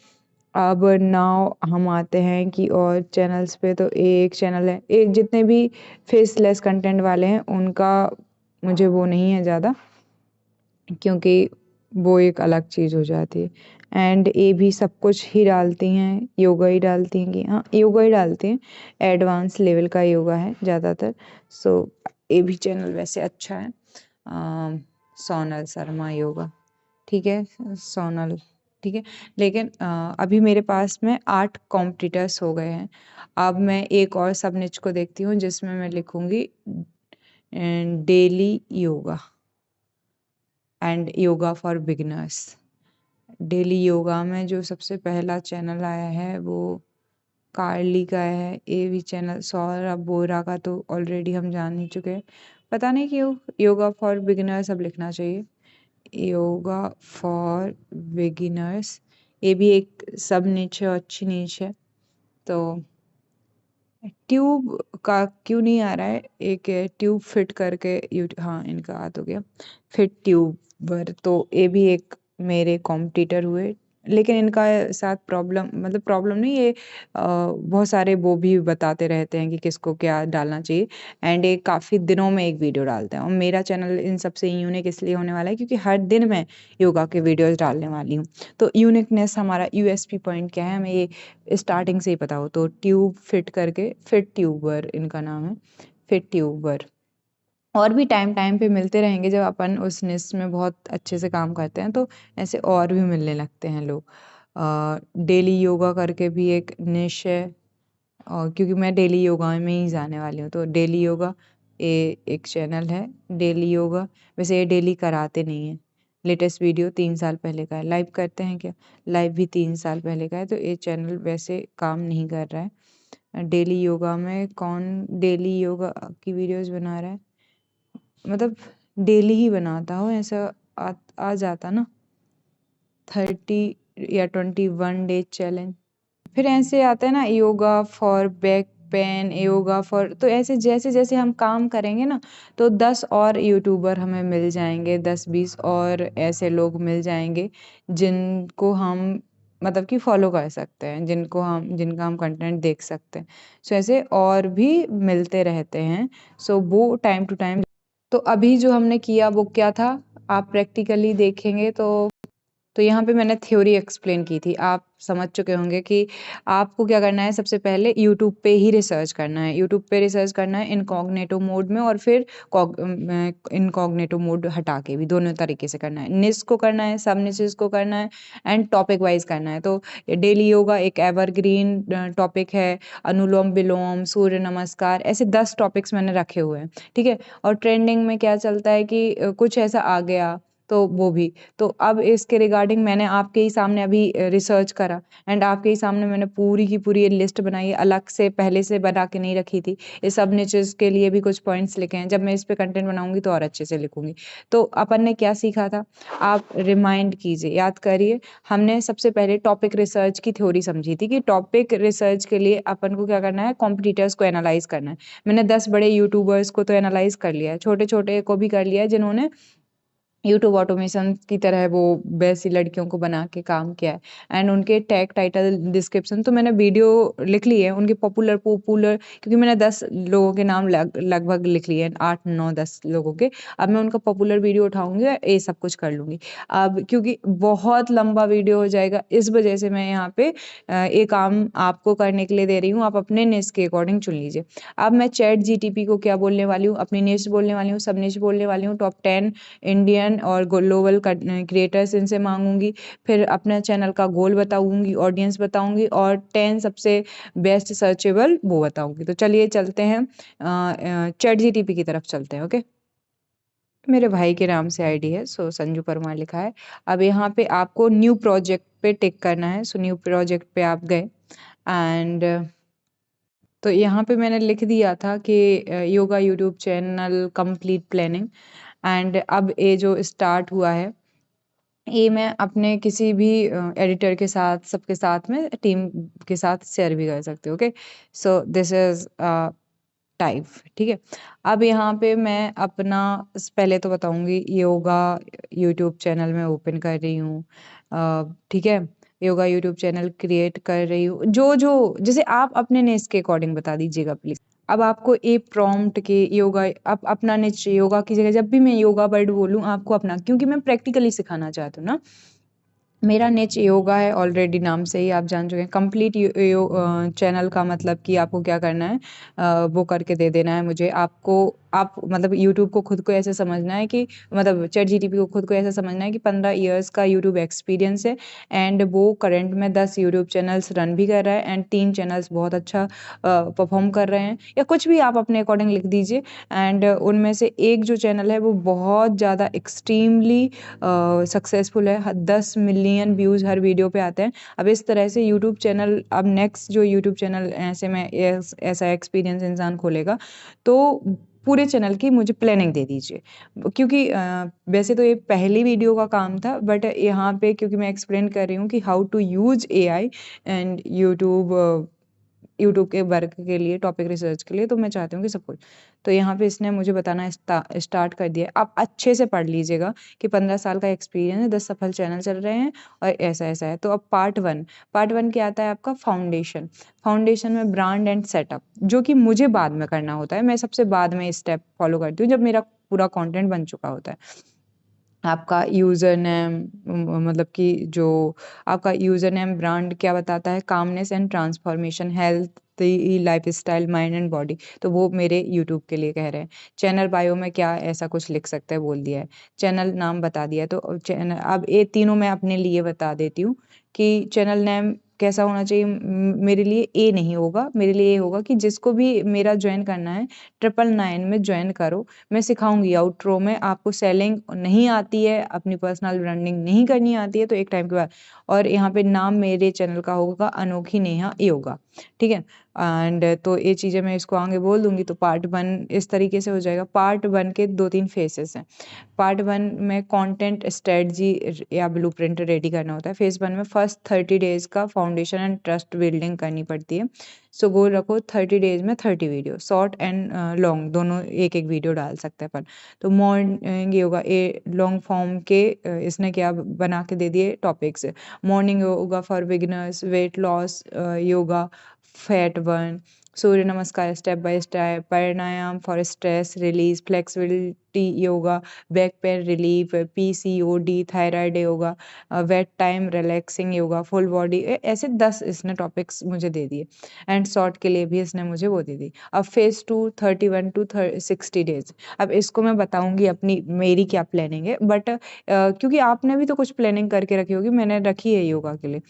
S2: अब नाउ हम आते हैं कि और चैनल्स पे, तो एक चैनल है, एक जितने भी फेसलेस कंटेंट वाले हैं उनका मुझे वो नहीं है ज़्यादा, क्योंकि वो एक अलग चीज़ हो जाती है। एंड ये भी सब कुछ ही डालती हैं, योगा ही डालती हैं कि हाँ योगा ही डालती हैं, एडवांस लेवल का योगा है ज़्यादातर। सो ये भी चैनल वैसे अच्छा है, सोनल शर्मा योगा, ठीक है, सोनल, ठीक है। लेकिन अभी मेरे पास में 8 कॉम्पिटिटर्स हो गए हैं। अब मैं एक और सब निच को देखती हूँ जिसमें मैं लिखूँगी daily yoga and yoga for beginners. Daily yoga में जो सबसे पहला चैनल आया है वो कार्ली का है। ये भी चैनल सौरभ बोरा का तो ऑलरेडी हम जान ही चुके हैं, पता नहीं क्यों योगा फॉर बिगिनर्स अब लिखना चाहिए, योगा फॉर बिगिनर्स। ये भी एक सब नीच है, अच्छी नीच है। तो ट्यूब का क्यों नहीं आ रहा है, एक है ट्यूब फिट करके हाँ इनका आ तो गया, फिट ट्यूबर। तो ये भी एक मेरे कॉम्पिटिटर हुए, लेकिन इनका साथ प्रॉब्लम, मतलब प्रॉब्लम नहीं, ये बहुत सारे वो भी बताते रहते हैं कि किसको क्या डालना चाहिए। एंड ये काफ़ी दिनों में एक वीडियो डालते हैं, और मेरा चैनल इन सबसे यूनिक इसलिए होने वाला है क्योंकि हर दिन मैं योगा के वीडियोस डालने वाली हूँ। तो यूनिकनेस हमारा यूएसपी पॉइंट क्या है, हमें ये स्टार्टिंग से ही पता हो। तो ट्यूब फिट करके, फिट ट्यूबर इनका नाम है, फिट ट्यूबर। और भी टाइम टाइम पे मिलते रहेंगे, जब अपन उस निश में बहुत अच्छे से काम करते हैं तो ऐसे और भी मिलने लगते हैं लोग। डेली योगा करके भी एक निश है, और क्योंकि मैं डेली योगा में ही जाने वाली हूँ, तो डेली योगा ये एक चैनल है, डेली योगा। वैसे ये डेली कराते नहीं हैं, लेटेस्ट वीडियो 3 साल पहले का है। लाइव करते हैं क्या? लाइव भी 3 साल पहले का है। तो ये चैनल वैसे काम नहीं कर रहा है। डेली योगा में कौन डेली योगा की वीडियोस बना रहा है? मतलब डेली ही बनाता हो ऐसा आ जाता ना 30 या 21 डे चैलेंज। फिर ऐसे आता है ना yoga for back pen, yoga for, तो ऐसे जैसे जैसे हम काम करेंगे ना तो 10 और यूट्यूबर हमें मिल जाएंगे, 10-20 और ऐसे लोग मिल जाएंगे जिनको हम मतलब कि फॉलो कर सकते हैं, जिनका हम कंटेंट देख सकते हैं। सो ऐसे और भी मिलते रहते हैं। सो वो टाइम टू टाइम। तो अभी जो हमने किया वो क्या था, आप प्रैक्टिकली देखेंगे तो यहाँ पे मैंने थ्योरी एक्सप्लेन की थी। आप समझ चुके होंगे कि आपको क्या करना है, सबसे पहले यूट्यूब पे ही रिसर्च करना है। यूट्यूब पे रिसर्च करना है इनकॉग्निटो मोड में, और फिर इनकॉग्निटो मोड हटा के भी, दोनों तरीके से करना है। निश को करना है, सब निशेस को करना है, एंड टॉपिक वाइज करना है। तो डेली योगा एक एवरग्रीन टॉपिक है, अनुलोम विलोम, सूर्य नमस्कार, ऐसे 10 टॉपिक्स मैंने रखे हुए हैं, ठीक है। और ट्रेंडिंग में क्या चलता है कि कुछ ऐसा आ गया तो वो भी। तो अब इसके रिगार्डिंग मैंने आपके ही सामने अभी रिसर्च करा, एंड आपके ही सामने मैंने पूरी की पूरी लिस्ट बनाई है, अलग से पहले से बना के नहीं रखी थी। इस सब निचेस के लिए भी कुछ पॉइंट्स लिखे हैं, जब मैं इस पे कंटेंट बनाऊंगी तो और अच्छे से लिखूंगी। तो अपन ने क्या सीखा था, आप रिमाइंड कीजिए, याद करिए। हमने सबसे पहले टॉपिक रिसर्च की थ्योरी समझी थी कि टॉपिक रिसर्च के लिए अपन को क्या करना है, कॉम्पिटिटर्स को एनालाइज करना है। मैंने 10 बड़े यूट्यूबर्स को तो एनालाइज कर लिया है, छोटे छोटे को भी कर लिया है जिन्होंने यूट्यूब ऑटोमेशन की तरह वो वैसी लड़कियों को बना के काम किया है, एंड उनके टैग टाइटल डिस्क्रिप्शन तो मैंने वीडियो लिख ली है उनके पॉपुलर पॉपुलर, क्योंकि मैंने 10 लोगों के नाम लगभग लिख लिए हैं, 8 9 10 लोगों के। अब मैं उनका पॉपुलर वीडियो उठाऊंगी, ये सब कुछ कर लूंगी। अब क्योंकि बहुत लंबा वीडियो हो जाएगा, इस वजह से मैं यहाँ पे ये काम आपको करने के लिए दे रही हूँ। आप अपने निश के अकॉर्डिंग चुन लीजिए। अब मैं चैट जीटीपी को क्या बोलने वाली हूँ, अपनी निश बोलने वाली हूँ, सब निश बोलने वाली हूँ, टॉप 10 इंडियन और ग्लोबल क्रिएटर्स इनसे मांगूंगी। फिर अपने चैनल का गोल बताऊंगी, ऑडियंस बताऊंगी, और 10 सबसे बेस्ट सर्चेबल वो बताऊंगी। तो चलिए चलते हैं, चैट जीटीपी की तरफ चलते हैं। ओके, मेरे भाई के नाम से आईडी है, सो संजू परमार लिखा है। अब यहाँ पे आपको न्यू प्रोजेक्ट पे टिक करना है। सो न्यू प्रोजेक्ट पे आप गए, एंड तो यहाँ पे मैंने लिख दिया था कि yoga YouTube channel complete planning, and अब ये जो स्टार्ट हुआ है, ये मैं अपने किसी भी एडिटर के साथ, सबके साथ में, टीम के साथ शेयर भी कर सकती हूँ। Okay, so this is type, ठीक है। अब यहाँ पे मैं अपना पहले तो बताऊंगी, योगा यूट्यूब चैनल में ओपन कर रही हूँ, ठीक है। योगा यूट्यूब चैनल क्रिएट कर रही हूँ, जो जो जैसे आप अपने नेस के अकॉर्डिंग बता दीजिएगा प्लीज। अब आपको ए प्रॉम्प्ट के योगा, आप अपना निच योगा की जगह, जब भी मैं योगा वर्ड बोलूँ आपको अपना, क्योंकि मैं प्रैक्टिकली सिखाना चाहती हूँ ना। मेरा निच योगा है, ऑलरेडी नाम से ही आप जान चुके हैं। कंप्लीट चैनल का मतलब कि आपको क्या करना है, वो करके दे देना है मुझे। आपको आप मतलब यूट्यूब को खुद को ऐसे समझना है कि, मतलब चैट जीटीपी को खुद को ऐसा समझना है कि 15 इयर्स का यूट्यूब एक्सपीरियंस है, एंड वो करंट में 10 यूट्यूब चैनल्स रन भी कर रहा है, एंड 3 चैनल्स बहुत अच्छा परफॉर्म कर रहे हैं, या कुछ भी आप अपने अकॉर्डिंग लिख दीजिए। एंड उनमें से एक जो चैनल है वो बहुत ज़्यादा एक्सट्रीमली सक्सेसफुल है, 10 मिलियन व्यूज़ हर वीडियो पे आते हैं। अब इस तरह से यूट्यूब चैनल, अब नेक्स्ट जो यूट्यूब चैनल ऐसे में ऐसा एक्सपीरियंस इंसान खोलेगा, तो पूरे चैनल की मुझे प्लानिंग दे दीजिए। क्योंकि वैसे तो ये पहली वीडियो का काम था, बट यहाँ पे क्योंकि मैं एक्सप्लेन कर रही हूँ कि how to use AI and YouTube के वर्क के लिए, टॉपिक रिसर्च के लिए, तो मैं चाहती हूँ कि सब कुछ, तो यहाँ पे इसने मुझे बताना स्टार्ट कर दिया। आप अच्छे से पढ़ लीजिएगा कि 15 साल का एक्सपीरियंस है, 10 सफल चैनल चल रहे हैं, और ऐसा ऐसा है। तो अब पार्ट वन क्या आता है आपका, फाउंडेशन में ब्रांड एंड सेटअप, जो कि मुझे बाद में करना होता है। मैं सबसे बाद में स्टेप फॉलो करती हूँ, जब मेरा पूरा कंटेंट बन चुका होता है। आपका यूज़र नेम, मतलब कि जो आपका यूज़र नेम ब्रांड क्या बताता है, calmness and transformation, health life style, mind and body, तो वो मेरे यूट्यूब के लिए कह रहे हैं। चैनल बायो में क्या ऐसा कुछ लिख सकते हैं, बोल दिया है। चैनल नाम बता दिया है, तो चैनल, अब ये तीनों मैं अपने लिए बता देती हूँ कि चैनल नेम कैसा होना चाहिए मेरे लिए ए नहीं होगा, मेरे लिए ये होगा कि जिसको भी मेरा ज्वाइन करना है 999 में ज्वाइन करो। मैं सिखाऊंगी आउटरो में, आपको सेलिंग नहीं आती है, अपनी पर्सनल ब्रांडिंग नहीं करनी आती है तो एक टाइम के बाद, और यहाँ पे नाम मेरे चैनल का होगा अनोखी नेहा योगा, ठीक है। एंड तो ये चीज़ें मैं इसको आगे बोल दूंगी। तो पार्ट 1 इस तरीके से हो जाएगा। पार्ट 1 के 2-3 फेसेस हैं। पार्ट 1 में कंटेंट स्ट्रेटजी या ब्लूप्रिंट रेडी करना होता है। फेज 1 में फर्स्ट 30 डेज का फाउंडेशन एंड ट्रस्ट बिल्डिंग करनी पड़ती है। सो गोल रखो 30 डेज में 30 वीडियो, शॉर्ट एंड लॉन्ग दोनों एक एक वीडियो डाल सकते हैं अपन। तो morning yoga a long form के इसने क्या बना के दे दिए topics. Morning yoga for beginners, weight loss yoga, fat burn, Surya Namaskar step by step, pranayama for stress release, flexibility yoga, back pain relief, PCOD, thyroid yoga, weight time relaxing yoga, full body, ऐसे 10 इसने topics मुझे दे दिए। And short के लिए भी इसने मुझे वो दे दी। अब फेज 2 31 to 60 डेज। अब इसको मैं बताऊंगी अपनी मेरी क्या प्लानिंग है, बट क्योंकि आपने भी तो कुछ प्लानिंग करके रखी होगी, मैंने रखी है योगा के लिए।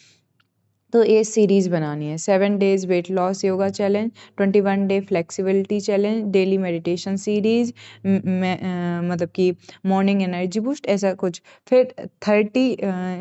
S2: तो ये सीरीज बनानी है। 7 days wait loss yoga challenge, 21 day flexibility challenge, daily meditation series, मतलब कि मॉर्निंग एनर्जी बूस्ट, ऐसा कुछ। फिर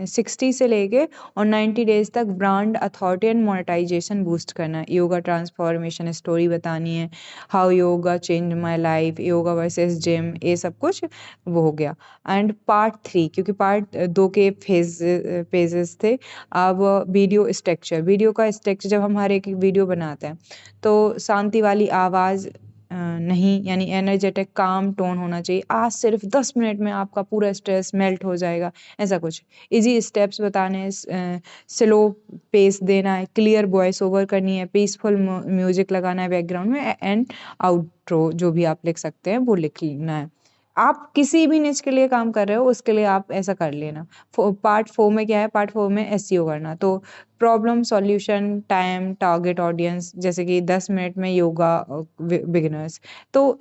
S2: 60 से लेके और 90 डेज तक brand authority and monetisation boost करना है। योगा ट्रांसफॉर्मेशन स्टोरी बतानी है, how yoga change my life, yoga versus gym, ये सब कुछ वो हो गया। एंड पार्ट 3, क्योंकि पार्ट 2 के पेजेस थे। अब वीडियो स्ट्रक्चर, वीडियो का स्ट्रक्चर जब हम हर एक वीडियो बनाते हैं तो शांति वाली आवाज़ नहीं, यानी एनर्जेटिक काम टोन होना चाहिए। आज सिर्फ 10 मिनट में आपका पूरा स्ट्रेस मेल्ट हो जाएगा, ऐसा कुछ। इजी स्टेप्स बताने हैं, स्लो पेस देना है, क्लियर वॉइस ओवर करनी है, पीसफुल म्यूजिक लगाना है बैकग्राउंड में, एंड आउट्रो जो भी आप लिख सकते हैं वो लिखना है। आप किसी भी निच के लिए काम कर रहे हो उसके लिए आप ऐसा कर लेना। पार्ट 4 में क्या है, पार्ट 4 में एसईओ करना। तो problem solution, time, target audience, जैसे कि 10 मिनट में योगा बिगिनर्स। तो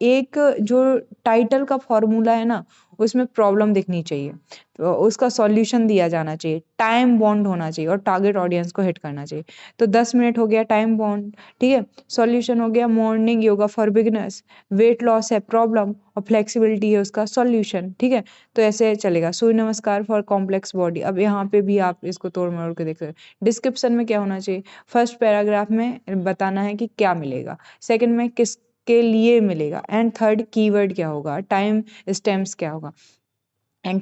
S2: एक जो टाइटल का फॉर्मूला है ना, उसमें प्रॉब्लम दिखनी चाहिए, तो उसका सॉल्यूशन दिया जाना चाहिए, टाइम बॉन्ड होना चाहिए और टारगेट ऑडियंस को हिट करना चाहिए। तो 10 मिनट हो गया टाइम बॉन्ड, ठीक है। सॉल्यूशन हो गया morning yoga for beginners, weight loss है प्रॉब्लम और फ्लेक्सिबिलिटी है उसका सॉल्यूशन, ठीक है। तो ऐसे चलेगा। सूर्य नमस्कार फॉर कॉम्प्लेक्स बॉडी, अब यहाँ पे भी आप इसको तोड़ मरोड़ के देख सकते हैं। डिस्क्रिप्शन में क्या होना चाहिए, फर्स्ट पैराग्राफ में बताना है कि क्या मिलेगा, सेकंड में किसके लिए मिलेगा, एंड थर्ड कीवर्ड क्या होगा, टाइम स्टैम्प्स क्या होगा, एंड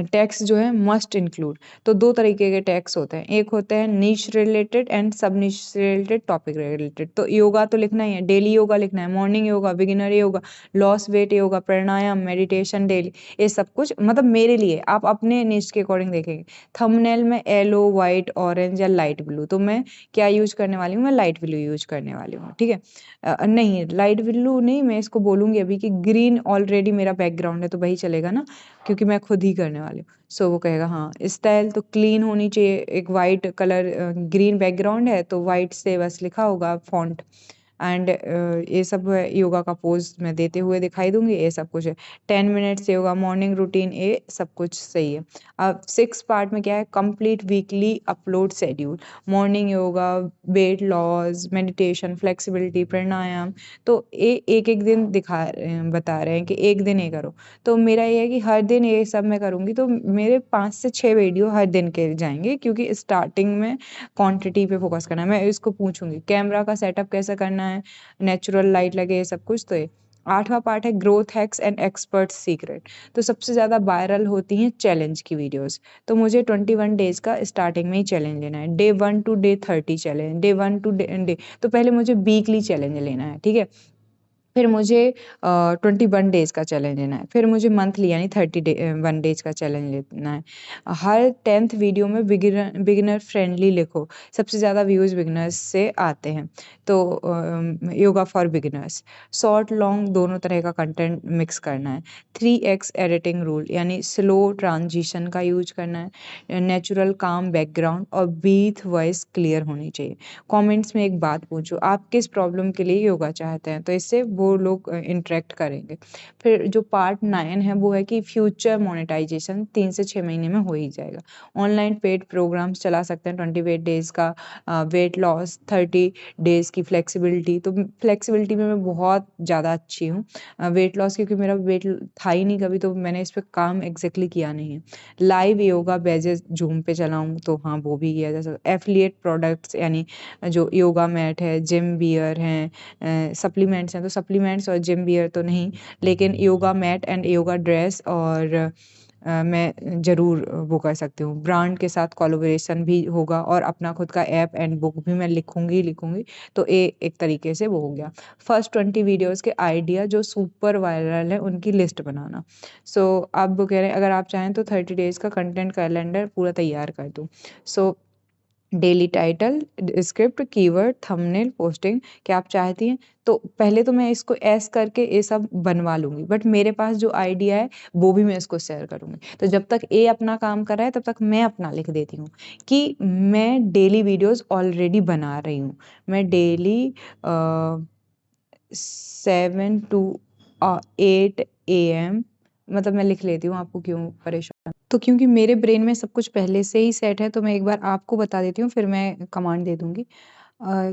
S2: टैक्स जो है मस्ट इंक्लूड। तो 2 तरीके के टैक्स होते हैं, एक होते हैं नीश रिलेटेड एंड सब नीश रिलेटेड, टॉपिक रिलेटेड। तो योगा तो लिखना ही है, डेली योगा लिखना है, morning yoga, beginner yoga, loss weight yoga, pranayama, meditation daily, ये सब कुछ मतलब मेरे लिए। आप अपने नीश के अकॉर्डिंग देखेंगे। थंबनेल में येलो, वाइट, ऑरेंज या लाइट ब्लू, तो मैं क्या यूज करने वाली हूँ, मैं लाइट ब्लू यूज करने वाली हूँ, ठीक है। नहीं, लाइट ब्लू नहीं, मैं इसको बोलूँगी अभी कि ग्रीन ऑलरेडी मेरा बैकग्राउंड है तो वही चलेगा ना, क्योंकि मैं खुद ही करने वाली हूँ। सो वो कहेगा हाँ। स्टाइल तो क्लीन होनी चाहिए, एक वाइट कलर, ग्रीन बैकग्राउंड है तो वाइट से बस लिखा होगा फॉन्ट। एंड ये सब योगा का पोज मैं देते हुए दिखाई दूंगी, ये सब कुछ है। 10 मिनट्स योगा मॉर्निंग रूटीन, ये सब कुछ सही है। अब 6 पार्ट में क्या है, complete weekly upload schedule, morning yoga, weight loss, meditation, flexibility, pranayama. तो ये एक एक दिन बता रहे हैं कि एक दिन ये करो। तो मेरा ये है कि हर दिन ये सब मैं करूँगी, तो मेरे 5 से 6 वीडियो हर दिन के जाएंगे, क्योंकि स्टार्टिंग में क्वांटिटी पे फोकस करना है। मैं इसको पूछूंगी कैमरा का सेटअप कैसा करना है, नेचुरल लाइट लगे, ये सब कुछ। तो ये 8वां पार्ट है growth hacks and expert secret. तो सबसे ज़्यादा वायरल होती हैं चैलेंज की वीडियोस, तो मुझे 21 डेज का स्टार्टिंग में ही चैलेंज लेना है। Day 1 to day 30 challenge, day 1 to day, तो पहले मुझे वीकली चैलेंज लेना है, ठीक है। फिर मुझे 21 डेज़ का चैलेंज लेना है, फिर मुझे मंथली यानी 1 डेज़ का चैलेंज लेना है। हर 10th वीडियो में बिगिनर फ्रेंडली लिखो, सबसे ज़्यादा व्यूज़ बिगिनर्स से आते हैं। तो yoga for beginners, short long दोनों तरह का कंटेंट मिक्स करना है। 3x एडिटिंग रूल, यानी स्लो ट्रांजिशन का यूज करना है, नेचुरल काम बैकग्राउंड और बीथ वॉइस क्लियर होनी चाहिए। कमेंट्स में एक बात पूछो, आप किस प्रॉब्लम के लिए योगा चाहते हैं, तो इससे वो लोग इंटरेक्ट करेंगे। फिर जो पार्ट 9 है वो है कि फ्यूचर मोनेटाइजेशन 3 से 6 महीने में हो ही जाएगा। ऑनलाइन पेड प्रोग्राम्स चला सकते हैं, 28 डेज़ का वेट लॉस, 30 डेज़ की फ्लेक्सिबिलिटी। तो फ्लेक्सिबिलिटी में मैं बहुत ज़्यादा अच्छी हूँ। वेट लॉस क्योंकि मेरा वेट था ही नहीं कभी, तो मैंने इस पे काम एग्जैक्टली किया नहीं है। लाइव योगा बैजेस जूम पे चलाऊँ तो हाँ, वो भी किया जा सकता है। एफिलिएट प्रोडक्ट्स यानी जो योगा मैट है, जिम वियर हैं, सप्लीमेंट्स हैं, तो सप्लीमेंट्स और जिम वियर तो नहीं, लेकिन yoga mat and yoga dress और मैं ज़रूर वो कर सकती हूँ। ब्रांड के साथ कोलैबोरेशन भी होगा और अपना खुद का ऐप एंड बुक भी मैं लिखूँगी ही लिखूँगी। तो एक तरीके से वो हो गया। फर्स्ट 20 वीडियोज़ के आइडिया जो सुपर वायरल है उनकी लिस्ट बनाना। अब वो कह रहे हैं अगर आप चाहें तो 30 डेज़ का कंटेंट कैलेंडर पूरा तैयार कर दूँ। So daily title, script, keyword, thumbnail, posting क्या आप चाहती हैं? तो पहले तो मैं इसको ऐसे करके ये सब बनवा लूँगी, बट मेरे पास जो आइडिया है वो भी मैं इसको शेयर करूँगी। तो जब तक ये अपना काम कर रहा है तब तक मैं अपना लिख देती हूँ कि मैं डेली वीडियोज़ ऑलरेडी बना रही हूँ। मैं डेली 7 टू 8 AM, मतलब मैं लिख लेती हूँ, आपको क्यों परेशान। तो क्योंकि मेरे ब्रेन में सब कुछ पहले से ही सेट है तो मैं एक बार आपको बता देती हूँ, फिर मैं कमांड दे दूँगी।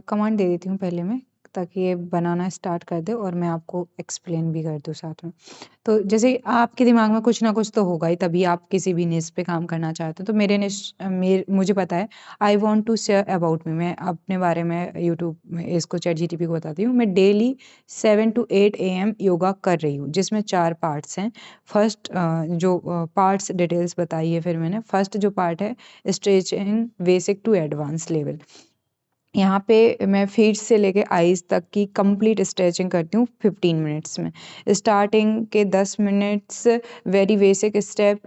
S2: कमांड दे देती हूँ पहले मैं, ताकि ये बनाना स्टार्ट कर दे और मैं आपको एक्सप्लेन भी कर दूँ साथ में। तो जैसे आपके दिमाग में कुछ ना कुछ तो होगा ही, तभी आप किसी भी निश पे काम करना चाहते हो। तो मुझे पता है, I want to share about me, मैं अपने बारे में यूट्यूब में इसको चैटजीपीटी को बताती हूँ। मैं डेली 7 टू 8 AM योगा कर रही हूँ, जिसमें 4 पार्ट्स हैं। फर्स्ट जो पार्ट्स डिटेल्स बताई है फिर मैंने। फर्स्ट जो पार्ट है stretching basic to advance level. यहाँ पे मैं फीट से लेके आईज़ तक की कंप्लीट स्ट्रेचिंग करती हूँ 15 मिनट्स में। स्टार्टिंग के 10 मिनट्स वेरी बेसिक स्टेप,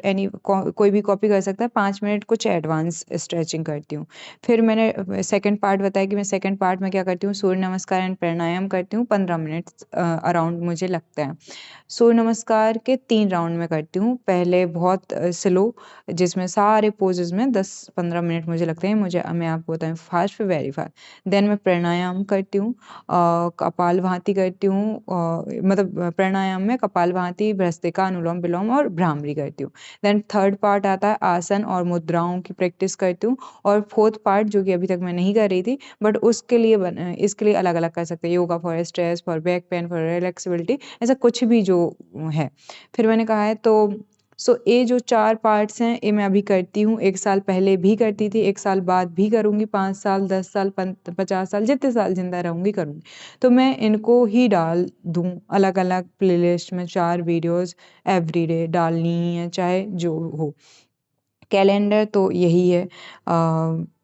S2: कोई भी कॉपी कर सकता है। 5 मिनट कुछ एडवांस स्ट्रेचिंग करती हूँ। फिर मैंने सेकंड पार्ट बताया कि मैं सेकंड पार्ट में क्या करती हूँ, सूर्य नमस्कार एंड प्राणायाम करती हूँ 15 मिनट्स अराउंड मुझे लगता है। सूर्य नमस्कार के 3 राउंड में करती हूँ। पहले बहुत स्लो, जिसमें सारे पोजेज़ में 10-15 मिनट मुझे लगते हैं। मैं आपको बताऊँ, फास्ट फिर वेरी फास्ट। देन मैं प्राणायाम करती हूँ, कपालभाति करती हूँ, मतलब प्राणायाम में कपालभाति, भ्रस्त्रिका, अनुलोम-विलोम और भ्रामरी करती हूँ। देन थर्ड पार्ट आता है आसन और मुद्राओं की प्रैक्टिस करती हूँ। और फोर्थ पार्ट जो कि अभी तक मैं नहीं कर रही थी, बट इसके लिए अलग-अलग कर सकते हैं। Yoga for stress, for back pain, for relaxibility, ऐसा कुछ भी जो है। फिर मैंने कहा है तो ये जो 4 पार्ट्स हैं, ये मैं अभी करती हूँ। 1 साल पहले भी करती थी, 1 साल बाद भी करूँगी, 5 साल, 10 साल, 50 साल, जितने साल ज़िंदा रहूँगी करूँगी। तो मैं इनको ही डाल दूँ अलग-अलग प्लेलिस्ट में, 4 वीडियोज़ एवरीडे डालनी ही है, चाहे जो हो। कैलेंडर तो यही है।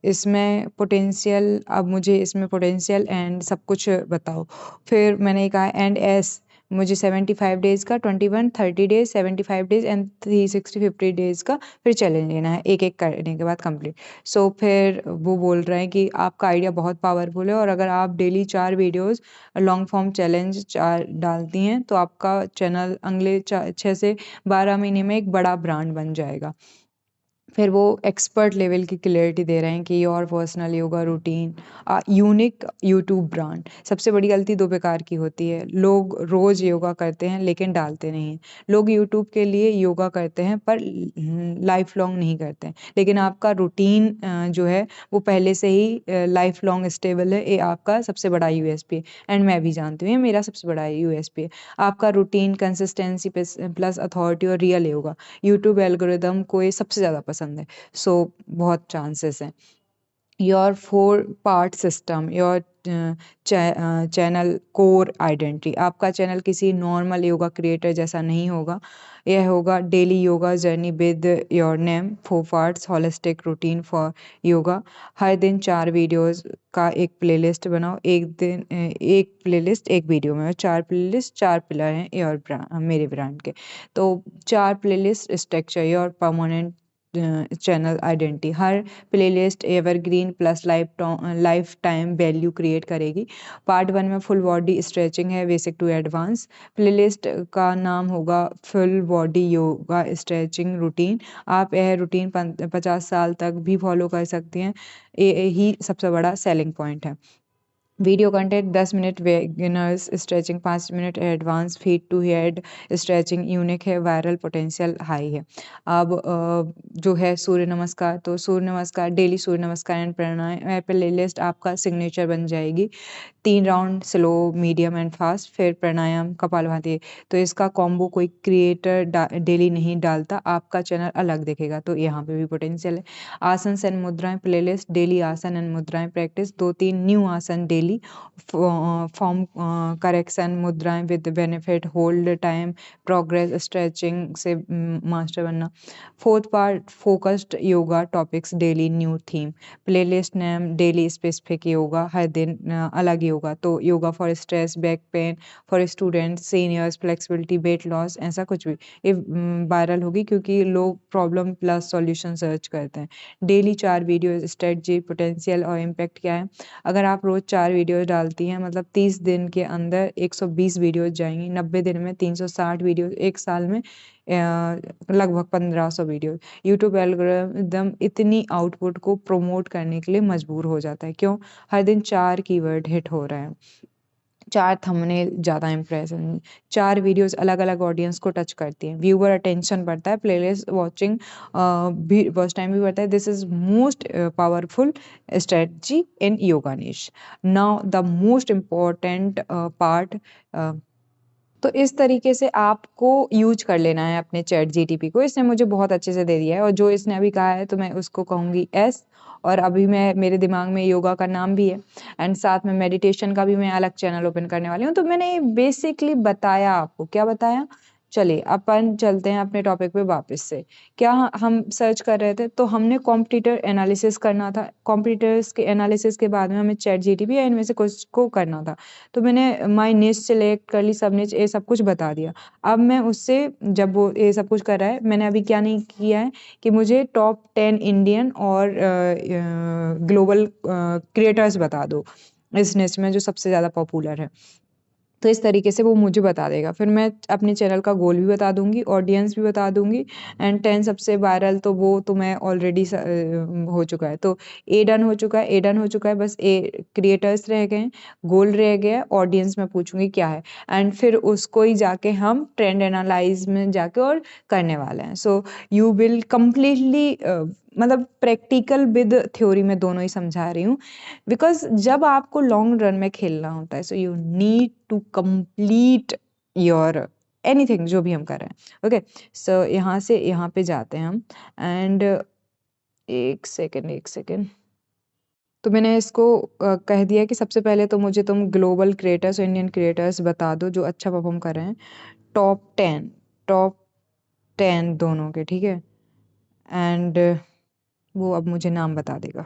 S2: इसमें पोटेंशियल, अब मुझे इसमें पोटेंशियल एंड सब कुछ बताओ। फिर मैंने कहा एंड मुझे 75 डेज़ का, 21, 30 डेज़, 75 डेज़ एंड 360, 50 डेज़ का फिर चैलेंज लेना है, एक-एक करने के बाद कंप्लीट। फिर वो बोल रहे हैं कि आपका आइडिया बहुत पावरफुल है और अगर आप daily 4 videos long form challenge 4 डालती हैं, तो आपका चैनल अगले 6 से 12 महीने में एक बड़ा ब्रांड बन जाएगा। फिर वो एक्सपर्ट लेवल की क्लैरिटी दे रहे हैं कि your personal yoga routine, unique YouTube brand. सबसे बड़ी गलती 2 प्रकार की होती है। लोग रोज़ योगा करते हैं लेकिन डालते नहीं हैं। लोग यूट्यूब के लिए योगा करते हैं पर लाइफ लॉन्ग नहीं करते हैं। लेकिन आपका रूटीन जो है वो पहले से ही लाइफ लॉन्ग स्टेबल है। ये आपका सबसे बड़ा यूएसपी है एंड मैं भी जानती हूँ ये मेरा सबसे बड़ा यूएसपी है। आपका रूटीन, कंसिस्टेंसी प्लस अथॉरिटी और रियल योगा। यूट्यूब एल्गोरिदम को ये सबसे ज़्यादा पसंद है। बहुत चांसेस हैं। Your 4 part system, your channel core identity. आपका चैनल किसी नॉर्मल योगा क्रिएटर जैसा नहीं होगा। यह होगा daily yoga journey with your name, 4 parts, holistic routine for yoga. हर दिन 4 वीडियोज़ का एक प्लेलिस्ट बनाओ। एक प्लेलिस्ट एक वीडियो में, और 4 प्लेलिस्ट 4 पिलर हैं मेरे ब्रांड के। तो 4 playlist structure your permanent channel identity. Her playlist evergreen plus life time value create करेगी। पार्ट 1 में फुल बॉडी स्ट्रेचिंग है, बेसिक टू एडवांस। प्लेलिस्ट का नाम होगा full body yoga stretching routine. आप यह रूटीन 50 साल तक भी फॉलो कर सकती हैं। ये ही सबसे बड़ा सेलिंग पॉइंट है। Video content 10 minute beginners stretching, 5 minute advance feet to head stretching, unique है, वायरल पोटेंशियल हाई है। अब जो है सूर्य नमस्कार, तो सूर्य नमस्कार डेली सूर्य नमस्कार एंड प्राणायाम प्लेलिस्ट आपका सिग्नेचर बन जाएगी। 3 round slow, medium and fast, फिर प्राणायाम, कपालभाति। तो इसका कॉम्बो कोई क्रिएटर डेली नहीं डालता, आपका चैनल अलग दिखेगा, तो यहाँ पे भी पोटेंशियल है। आसन एंड मुद्राएं प्लेलिस्ट, डेली आसन एंड मुद्राएं practice, 2-3 new asana daily, form correction मुद्राएं with benefit, hold time, progress, stretching से मास्टर बनना। 4th part focused yoga topics daily, new theme, playlist name daily specific yoga, हर दिन अलग योगा, तो yoga for stress, back pain, for student, seniors, flexibility, weight loss, ऐसा कुछ भी। ये वायरल होगी क्योंकि लोग प्रॉब्लम प्लस सॉल्यूशन सर्च करते हैं। डेली 4 वीडियो, स्ट्रेटजी, पोटेंशियल और इम्पैक्ट क्या है। अगर आप रोज 4 वीडियो डालती हैं, मतलब 30 दिन के अंदर 120 वीडियोज जाएंगी, 90 दिन में 360 वीडियो, एक साल में लगभग 1500 वीडियो। यूट्यूब एल्गोरिदम इतनी आउटपुट को प्रमोट करने के लिए मजबूर हो जाता है। क्यों? हर दिन 4 कीवर्ड हिट हो रहे हैं, 4 थंबनेल ज़्यादा इंप्रेशन, 4 वीडियोस अलग-अलग ऑडियंस को टच करती हैं, व्यूअर अटेंशन बढ़ता है, प्लेलिस्ट वॉचिंग भी वॉच टाइम भी बढ़ता है। This is most powerful strategy in yoga niche. Now the most important part, तो इस तरीके से आपको यूज कर लेना है अपने चैट जीटीपी को। इसने मुझे बहुत अच्छे से दे दिया है, और जो इसने अभी कहा है तो मैं उसको कहूँगी एस। और अभी मैं मेरे दिमाग में योगा का नाम भी है, एंड साथ में मेडिटेशन का भी मैं अलग चैनल ओपन करने वाली हूँ। तो मैंने बेसिकली बताया आपको, क्या बताया। चलिए अपन चलते हैं अपने टॉपिक पे वापस से। क्या हम सर्च कर रहे थे, तो हमने कॉम्पिटिटर एनालिसिस करना था। कॉम्पिटिटर्स के एनालिसिस के बाद में हमें चैट जीटीपी या इनमें से कुछ को करना था। तो मैंने माई निच सेलेक्ट कर ली, सब निच, ये सब कुछ बता दिया। अब मैं उससे, जब वो ये सब कुछ कर रहा है, मैंने अभी क्या नहीं किया है कि मुझे टॉप 10 इंडियन और ग्लोबल क्रिएटर्स बता दो इस निच में जो सबसे ज़्यादा पॉपुलर है। तो इस तरीके से वो मुझे बता देगा। फिर मैं अपने चैनल का गोल भी बता दूंगी, ऑडियंस भी बता दूंगी, एंड 10 सबसे वायरल, तो वो तो मैं ऑलरेडी हो चुका है। तो ए डन हो चुका है, ए डन हो चुका है, बस ए क्रिएटर्स रह गए हैं, गोल रह गया, ऑडियंस में पूछूंगी क्या है, एंड फिर उसको ही जाके हम ट्रेंड एनालाइज में जाके और करने वाले हैं। सो यू विल कम्प्लीटली, मतलब प्रैक्टिकल विद थ्योरी में दोनों ही समझा रही हूँ, बिकॉज जब आपको लॉन्ग रन में खेलना होता है, so you need to complete your anything जो भी हम कर रहे हैं। ओके, सो यहाँ से यहाँ पे जाते हैं हम, एंड एक सेकेंड। तो मैंने इसको कह दिया कि सबसे पहले तो मुझे तुम ग्लोबल क्रिएटर्स और इंडियन क्रिएटर्स बता दो जो अच्छा परफॉर्म कर रहे हैं, टॉप 10 दोनों के, ठीक है। एंड वो अब मुझे नाम बता देगा।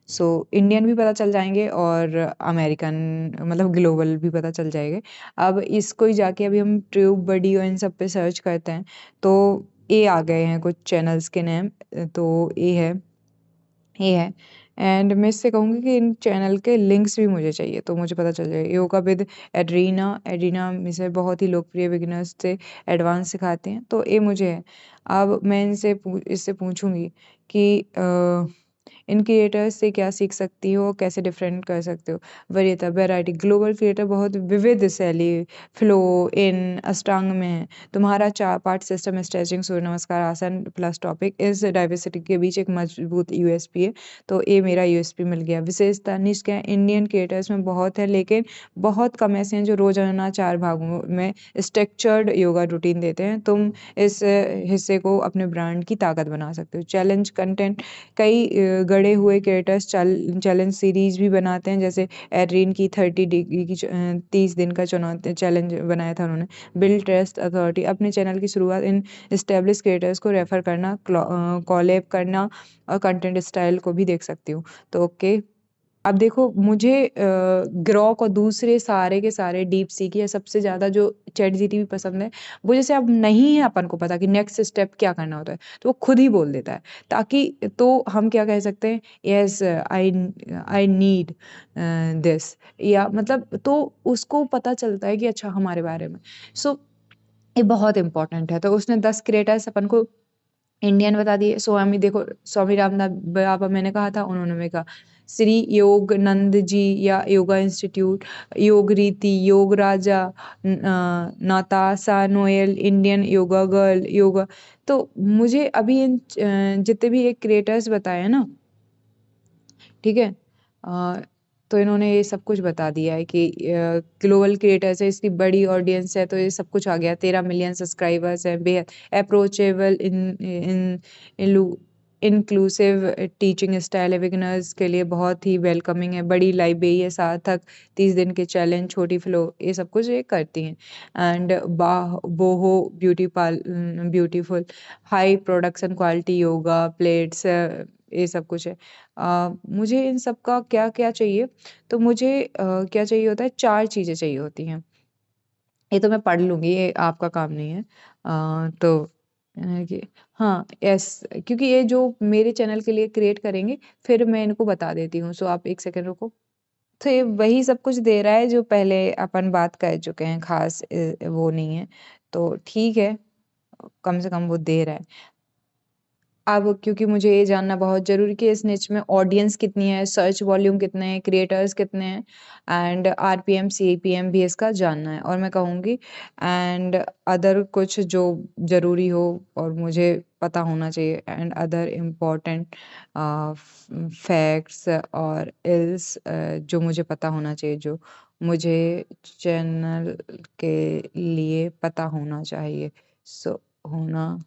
S2: सो इंडियन भी पता चल जाएंगे और अमेरिकन, मतलब ग्लोबल भी पता चल जाएंगे। अब इसको ही जाके अभी हम ट्यूब बडी और इन सब पे सर्च करते हैं, तो ये आ गए हैं कुछ चैनल्स के नेम। तो ये है एंड मैं इससे कहूँगी कि इन चैनल के लिंक्स भी मुझे चाहिए, तो मुझे पता चल जाएगा। योगा विद एड्रीना में से बहुत ही लोकप्रिय बिगिनर्स से एडवांस सिखाते हैं, तो ये मुझे है। अब मैं इससे पूछूंगी कि इन क्रिएटर्स से क्या सीख सकती हो, कैसे डिफरेंट कर सकते हो। वरीयता, वैरायटी, ग्लोबल क्रिएटर बहुत विविध शैली, फ्लो इन अष्टांग में है। तुम्हारा 4 पार्ट सिस्टम, स्ट्रेचिंग, सूर्य नमस्कार, आसन प्लस टॉपिक, इस डाइवर्सिटी के बीच एक मजबूत यूएसपी है। तो ये मेरा यूएसपी मिल गया। विशेषता, निश क्या है, इंडियन क्रिएटर्स में बहुत है, लेकिन बहुत कम ऐसे हैं जो रोजाना 4 भागों में स्ट्रक्चर्ड योगा रूटीन देते हैं। तुम इस हिस्से को अपने ब्रांड की ताकत बना सकते हो। चैलेंज कंटेंट, कई गढ़े हुए क्रिएटर्स चैलेंज सीरीज भी बनाते हैं, जैसे एड्रीन की 30 डिग्री की 30 दिन का चुनौती चैलेंज बनाया था उन्होंने। बिल्ड ट्रस्ट अथॉरिटी, अपने चैनल की शुरुआत इन एस्टेब्लिश क्रिएटर्स को रेफर करना, कॉलेब करना, और कंटेंट स्टाइल को भी देख सकती हूँ। तो ओके, अब देखो मुझे ग्रॉक और दूसरे सारे के सारे डीप सीक या सबसे ज़्यादा जो चैट जीटीपी पसंद है, वो जैसे अब नहीं है अपन को पता कि नेक्स्ट स्टेप क्या करना होता है, तो वो खुद ही बोल देता है, ताकि तो हम क्या कह सकते हैं, यस आई नीड दिस, या मतलब तो उसको पता चलता है कि अच्छा हमारे बारे में। सो ये बहुत इंपॉर्टेंट है। तो उसने 10 क्रिएटर्स अपन को इंडियन बता दिए। स्वामी देखो, स्वामी रामदेव बाबा मैंने कहा था, उन्होंने भी कहा। श्री योगानंद जी या yoga institute, Yog Riti, Yog Raja, Natasha Noel, Indian yoga girl, yoga. तो मुझे अभी इन जितने भी एक क्रिएटर्स बताए हैं ना, ठीक है, तो इन्होंने ये सब कुछ बता दिया है कि ग्लोबल क्रिएटर्स है, इसकी बड़ी ऑडियंस है, तो ये सब कुछ आ गया। 13 मिलियन सब्सक्राइबर्स हैं, बेहद अप्रोचेबल, इंक्लूसिव टीचिंग स्टाइल है, बिगिनर्स के लिए बहुत ही वेलकमिंग है, बड़ी लाइब्रेरी है, सार्थक 30 दिन के चैलेंज, छोटी फ्लो, ये सब कुछ ये करती हैं। And boho beautiful, high production quality yoga plates, ये सब कुछ है। मुझे इन सब का क्या-क्या चाहिए, तो मुझे क्या चाहिए होता है, 4 चीज़ें चाहिए होती हैं। ये तो मैं पढ़ लूँगी, ये आपका काम नहीं है। तो कि हाँ, यस, क्योंकि ये जो मेरे चैनल के लिए क्रिएट करेंगे, फिर मैं इनको बता देती हूँ। सो आप 1 सेकंड रुको। तो ये वही सब कुछ दे रहा है जो पहले अपन बात कर चुके हैं, ख़ास वो नहीं है। तो ठीक है, कम से कम वो दे रहा है। अब क्योंकि मुझे ये जानना बहुत ज़रूरी कि इस निच में ऑडियंस कितनी है, सर्च वॉल्यूम कितने हैं, क्रिएटर्स कितने हैं, एंड आरपीएम, सीपीएम भी इसका जानना है। और मैं कहूँगी एंड अदर कुछ जो ज़रूरी हो और मुझे पता होना चाहिए, एंड अदर इम्पोर्टेंट फैक्ट्स और इल्स जो मुझे पता होना चाहिए, जो मुझे चैनल के लिए पता होना चाहिए। सो होना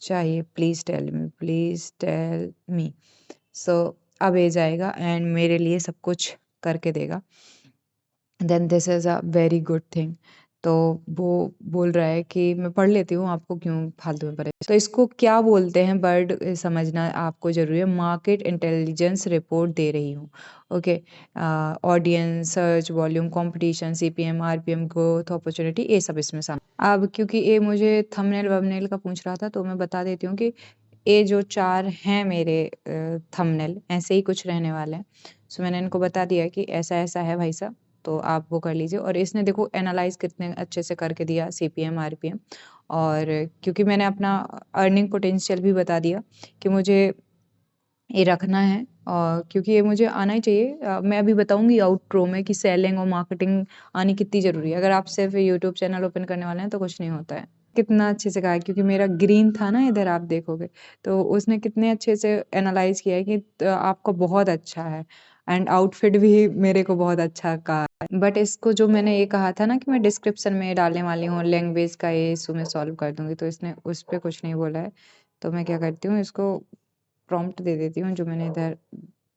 S2: चाहिए, प्लीज़ टेल मी। सो अब ये जाएगा एंड मेरे लिए सब कुछ करके देगा। Then this is a very good thing. तो वो बोल रहा है कि मैं पढ़ लेती हूँ, आपको क्यों फालतू में तो इसको क्या बोलते हैं, वर्ड समझना आपको ज़रूरी है। मार्केट इंटेलिजेंस रिपोर्ट दे रही हूँ, okay. Audience, search volume, competition, CPM, RPM, growth, opportunity, ये सब इसमें शामिल। अब क्योंकि ये मुझे थंबनेल-वंबनेल का पूछ रहा था, तो मैं बता देती हूँ कि ये जो 4 हैं मेरे थंबनेल, ऐसे ही कुछ रहने वाले हैं। सो मैंने इनको बता दिया कि ऐसा-ऐसा है भाई साहब, तो आप वो कर लीजिए। और इसने देखो एनालाइज़ कितने अच्छे से करके दिया, सीपीएम, आरपीएम। और क्योंकि मैंने अपना अर्निंग पोटेंशियल भी बता दिया कि मुझे ये रखना है, क्योंकि ये मुझे आना ही चाहिए। मैं अभी बताऊँगी आउट्रो में कि सेलिंग और मार्केटिंग आनी कितनी ज़रूरी है। अगर आप सिर्फ़ यूट्यूब चैनल ओपन करने वाले हैं तो कुछ नहीं होता है। कितना अच्छे से कहा है, क्योंकि मेरा ग्रीन था ना इधर, आप देखोगे, तो उसने कितने अच्छे से एनालाइज़ किया है कि आपका बहुत अच्छा है, एंड आउटफिट भी मेरे को बहुत अच्छा कहा है। बट इसको जो मैंने ये कहा था ना कि मैं डिस्क्रिप्शन में डालने वाली हूँ, लैंग्वेज का ये इश्यू मैं सॉल्व कर दूँगी, तो इसने उस पे कुछ नहीं बोला है। तो मैं क्या करती हूँ, इसको प्रॉम्प्ट दे देती हूँ, जो मैंने इधर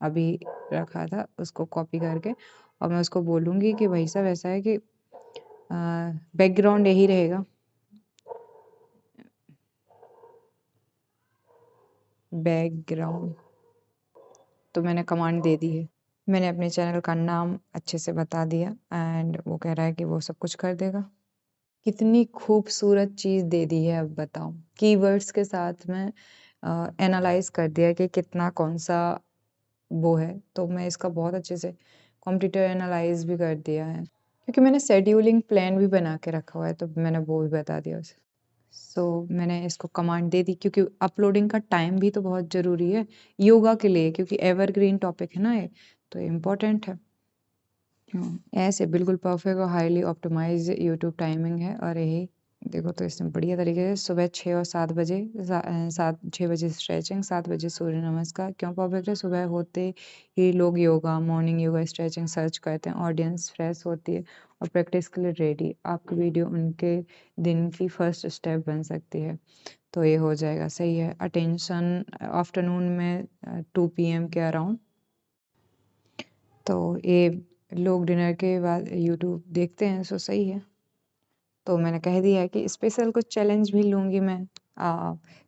S2: अभी रखा था उसको कॉपी करके, और मैं उसको बोलूँगी कि भाई साहब ऐसा है कि बैकग्राउंड यही रहेगा, बैकग्राउंड। तो मैंने कमांड दे दी है। मैंने अपने चैनल का नाम अच्छे से बता दिया, एंड वो कह रहा है कि वो सब कुछ कर देगा। कितनी खूबसूरत चीज़ दे दी है, अब बताओ। कीवर्ड्स के साथ में एनालाइज़ कर दिया कि कितना कौन-सा वो है, तो मैं इसका बहुत अच्छे से कॉम्पिटिटर एनालाइज़ भी कर दिया है। क्योंकि मैंने शेड्यूलिंग प्लान भी बना के रखा हुआ है, तो मैंने वो भी बता दिया उसे। सो मैंने इसको कमांड दे दी, क्योंकि अपलोडिंग का टाइम भी तो बहुत ज़रूरी है योगा के लिए, क्योंकि एवरग्रीन टॉपिक है ना ये, तो इम्पोर्टेंट है। ऐसे बिल्कुल परफेक्ट और हाईली ऑप्टिमाइज़ यूट्यूब टाइमिंग है, और यही देखो, तो इसने बढ़िया तरीके से सुबह 6 और 7 बजे 6 बजे स्ट्रेचिंग, 7 बजे सूर्य नमस्कार। क्यों परफेक्ट है? सुबह होते ही लोग yoga, morning yoga, stretching search करते हैं, ऑडियंस फ्रेश होती है और प्रैक्टिस के लिए रेडी। आपकी वीडियो उनके दिन की फर्स्ट स्टेप बन सकती है, तो ये हो जाएगा, सही है। अटेंशन आफ्टरनून में 2 पीएम के अराउंड, तो ये लोग डिनर के बाद यूट्यूब देखते हैं, सो सही है। तो मैंने कह दिया है कि स्पेशल कुछ चैलेंज भी लूँगी मैं।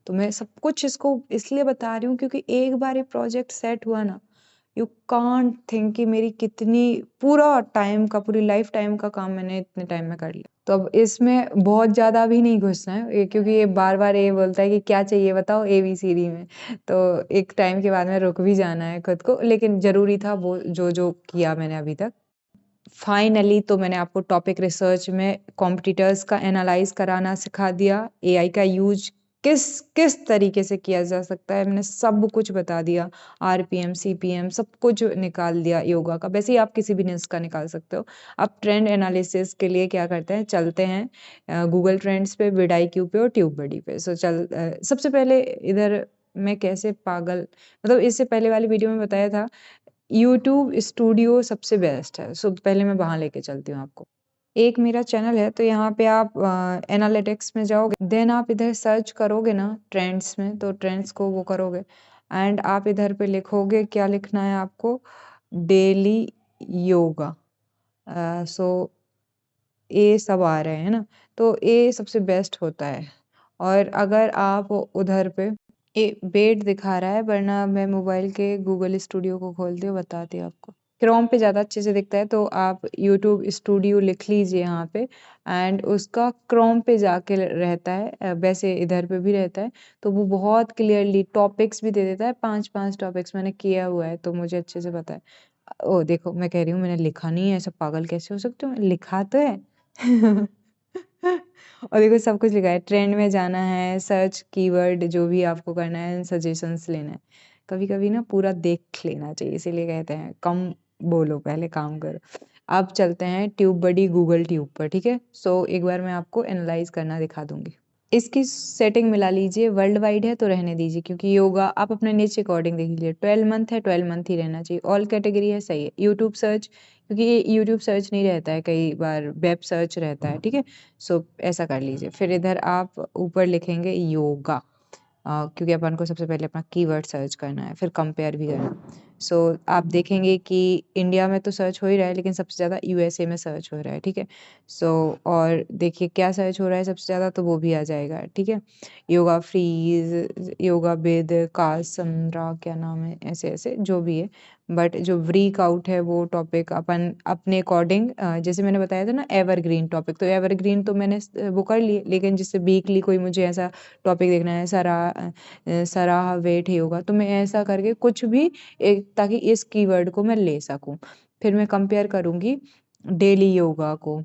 S2: तो मैं सब कुछ इसको इसलिए बता रही हूँ, क्योंकि एक बार ये प्रोजेक्ट सेट हुआ ना, यू कांट थिंक कि मेरी कितनी पूरा टाइम का, पूरी लाइफ टाइम का काम मैंने इतने टाइम में कर लिया। तो अब इसमें बहुत ज़्यादा भी नहीं घुसना है, क्योंकि ये बार-बार ये बोलता है कि क्या चाहिए बताओ एबीसीडी में। तो एक टाइम के बाद में रुक भी जाना है खुद को, लेकिन ज़रूरी था वो जो किया मैंने अभी तक। फाइनली तो मैंने आपको टॉपिक रिसर्च में कॉम्पिटिटर्स का एनालाइज़ कराना सिखा दिया, एआई का यूज़ किस किस तरीके से किया जा सकता है, मैंने सब कुछ बता दिया। आरपीएम, सीपीएम सब कुछ निकाल दिया योगा का। वैसे ही आप किसी भी न्यूज़ का निकाल सकते हो। अब ट्रेंड एनालिसिस के लिए क्या करते हैं, चलते हैं गूगल ट्रेंड्स पे, विडाईक्यू पे और ट्यूबबडी पे। सबसे पहले इधर मैं कैसे पागल, मतलब इससे पहले वाली वीडियो में बताया था यूट्यूब स्टूडियो सबसे बेस्ट है। पहले मैं वहाँ लेके चलती हूँ आपको। एक मेरा चैनल है, तो यहाँ पे आप एनालिटिक्स में जाओगे, देन आप इधर सर्च करोगे ना ट्रेंड्स में, तो ट्रेंड्स को वो करोगे एंड आप इधर पे लिखोगे, क्या लिखना है आपको, डेली योगा। सो ये सब आ रहे हैं ना, तो ये सबसे बेस्ट होता है। और अगर आप उधर पे ये बेट दिखा रहा है, वरना मैं मोबाइल के गूगल स्टूडियो को खोलती हूँ, बताती हूँ आपको। क्रोम पे ज़्यादा अच्छे से दिखता है, तो आप यूट्यूब स्टूडियो लिख लीजिए यहाँ पे एंड उसका क्रोम पे जाके रहता है, वैसे इधर पे भी रहता है, तो वो बहुत क्लियरली टॉपिक्स भी दे देता है। 5-5 टॉपिक्स मैंने किया हुआ है, तो मुझे अच्छे से पता है। ओ देखो, मैं कह रही हूँ मैंने लिखा नहीं है, ऐसा पागल कैसे हो सकते हो, लिखा तो है। और देखो सब कुछ लिखा है, ट्रेंड में जाना है, सर्च कीवर्ड जो भी आपको करना है, सजेशंस लेना है। कभी-कभी ना पूरा देख लेना चाहिए, इसीलिए कहते हैं कम बोलो, पहले काम करो। अब चलते हैं ट्यूबबडी गूगल ट्यूब पर, ठीक है? एक बार मैं आपको एनालाइज़ करना दिखा दूँगी। इसकी सेटिंग मिला लीजिए, वर्ल्ड वाइड है तो रहने दीजिए, क्योंकि योगा आप अपने नीच अकॉर्डिंग देख लीजिए। 12 मंथ है, 12 मंथ ही रहना चाहिए। ऑल कैटेगरी है, सही है। यूट्यूब सर्च, क्योंकि ये यूट्यूब सर्च नहीं रहता है, कई बार वेब सर्च रहता है, ठीक है? ऐसा कर लीजिए। फिर इधर आप ऊपर लिखेंगे योगा, क्योंकि अपन को सबसे पहले अपना कीवर्ड सर्च करना है, फिर कंपेयर भी करना है। आप देखेंगे कि इंडिया में तो सर्च हो ही रहा है, लेकिन सबसे ज़्यादा यूएसए में सर्च हो रहा है, ठीक है? और देखिए क्या सर्च हो रहा है सबसे ज़्यादा, तो वो भी आ जाएगा, ठीक है? योगा फ्रीज़, योगा विद कासंद्रा, क्या नाम है, ऐसे-ऐसे जो भी है। बट जो वर्कआउट है वो टॉपिक अपन अपने अकॉर्डिंग, जैसे मैंने बताया था ना एवरग्रीन टॉपिक, तो एवरग्रीन तो मैंने वो कर लिए, लेकिन जिससे वीकली कोई मुझे ऐसा टॉपिक देखना है, सराह वेट योगा, तो मैं ऐसा करके कुछ भी एक, ताकि इस कीवर्ड को मैं ले सकूँ। फिर मैं कंपेयर करूँगी डेली योगा को,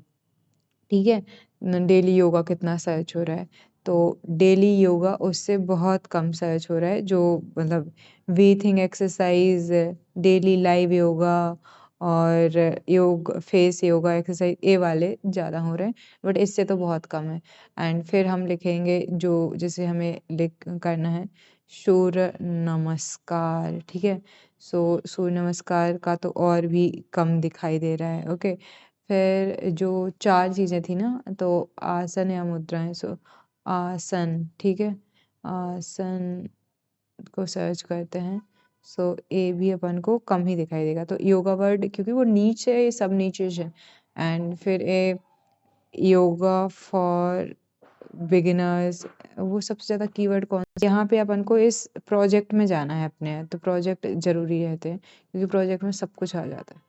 S2: ठीक है? डेली योगा कितना सर्च हो रहा है, तो डेली योगा उससे बहुत कम सर्च हो रहा है, जो मतलब breathing exercise, daily live yoga और फेस योगा एक्सरसाइज़, ये वाले ज़्यादा हो रहे हैं, बट इससे तो बहुत कम है। एंड फिर हम लिखेंगे जो जैसे हमें लिख करना है, सूर्य नमस्कार, ठीक है? सूर्य नमस्कार का तो और भी कम दिखाई दे रहा है, ओके? फिर जो 4 चीज़ें थी ना, तो आसन या मुद्राएँ, आसन, ठीक है? आसन को सर्च करते हैं, ये भी अपन को कम ही दिखाई देगा। तो योगा वर्ड, क्योंकि वो नीच है, ये सब नीचेज़ है। एंड फिर योगा फॉर बिगिनर्स, वो सबसे ज़्यादा कीवर्ड कौन, यहाँ पे अपन को इस प्रोजेक्ट में जाना है अपने, तो प्रोजेक्ट ज़रूरी रहते हैं, क्योंकि प्रोजेक्ट में सब कुछ आ जाता है।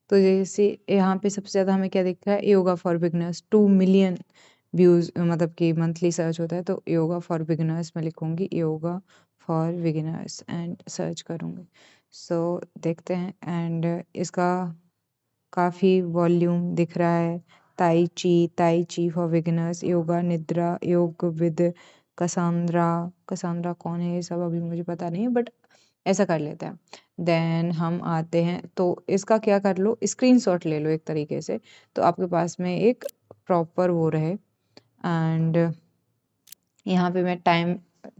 S2: तो जैसे यहाँ पे सबसे ज़्यादा हमें क्या दिख रहा है, yoga for beginners, 2 million views, मतलब कि मंथली सर्च होता है, तो योगा फॉर बिगिनर्स मैं लिखूँगी, yoga for beginners and search करूँगी। देखते हैं, एंड इसका काफ़ी वॉल्यूम दिख रहा है। ताई ची फॉर बिगिनर्स, योगा निद्रा, योग विद कसांद्रा, कसांद्रा कौन है, ये सब अभी मुझे पता नहीं है, बट ऐसा कर लेते हैं। देन हम आते हैं, तो इसका क्या कर लो, स्क्रीनशॉट ले लो एक तरीके से, तो आपके पास में एक प्रॉपर वो रहे। एंड यहाँ पे मैं टाइम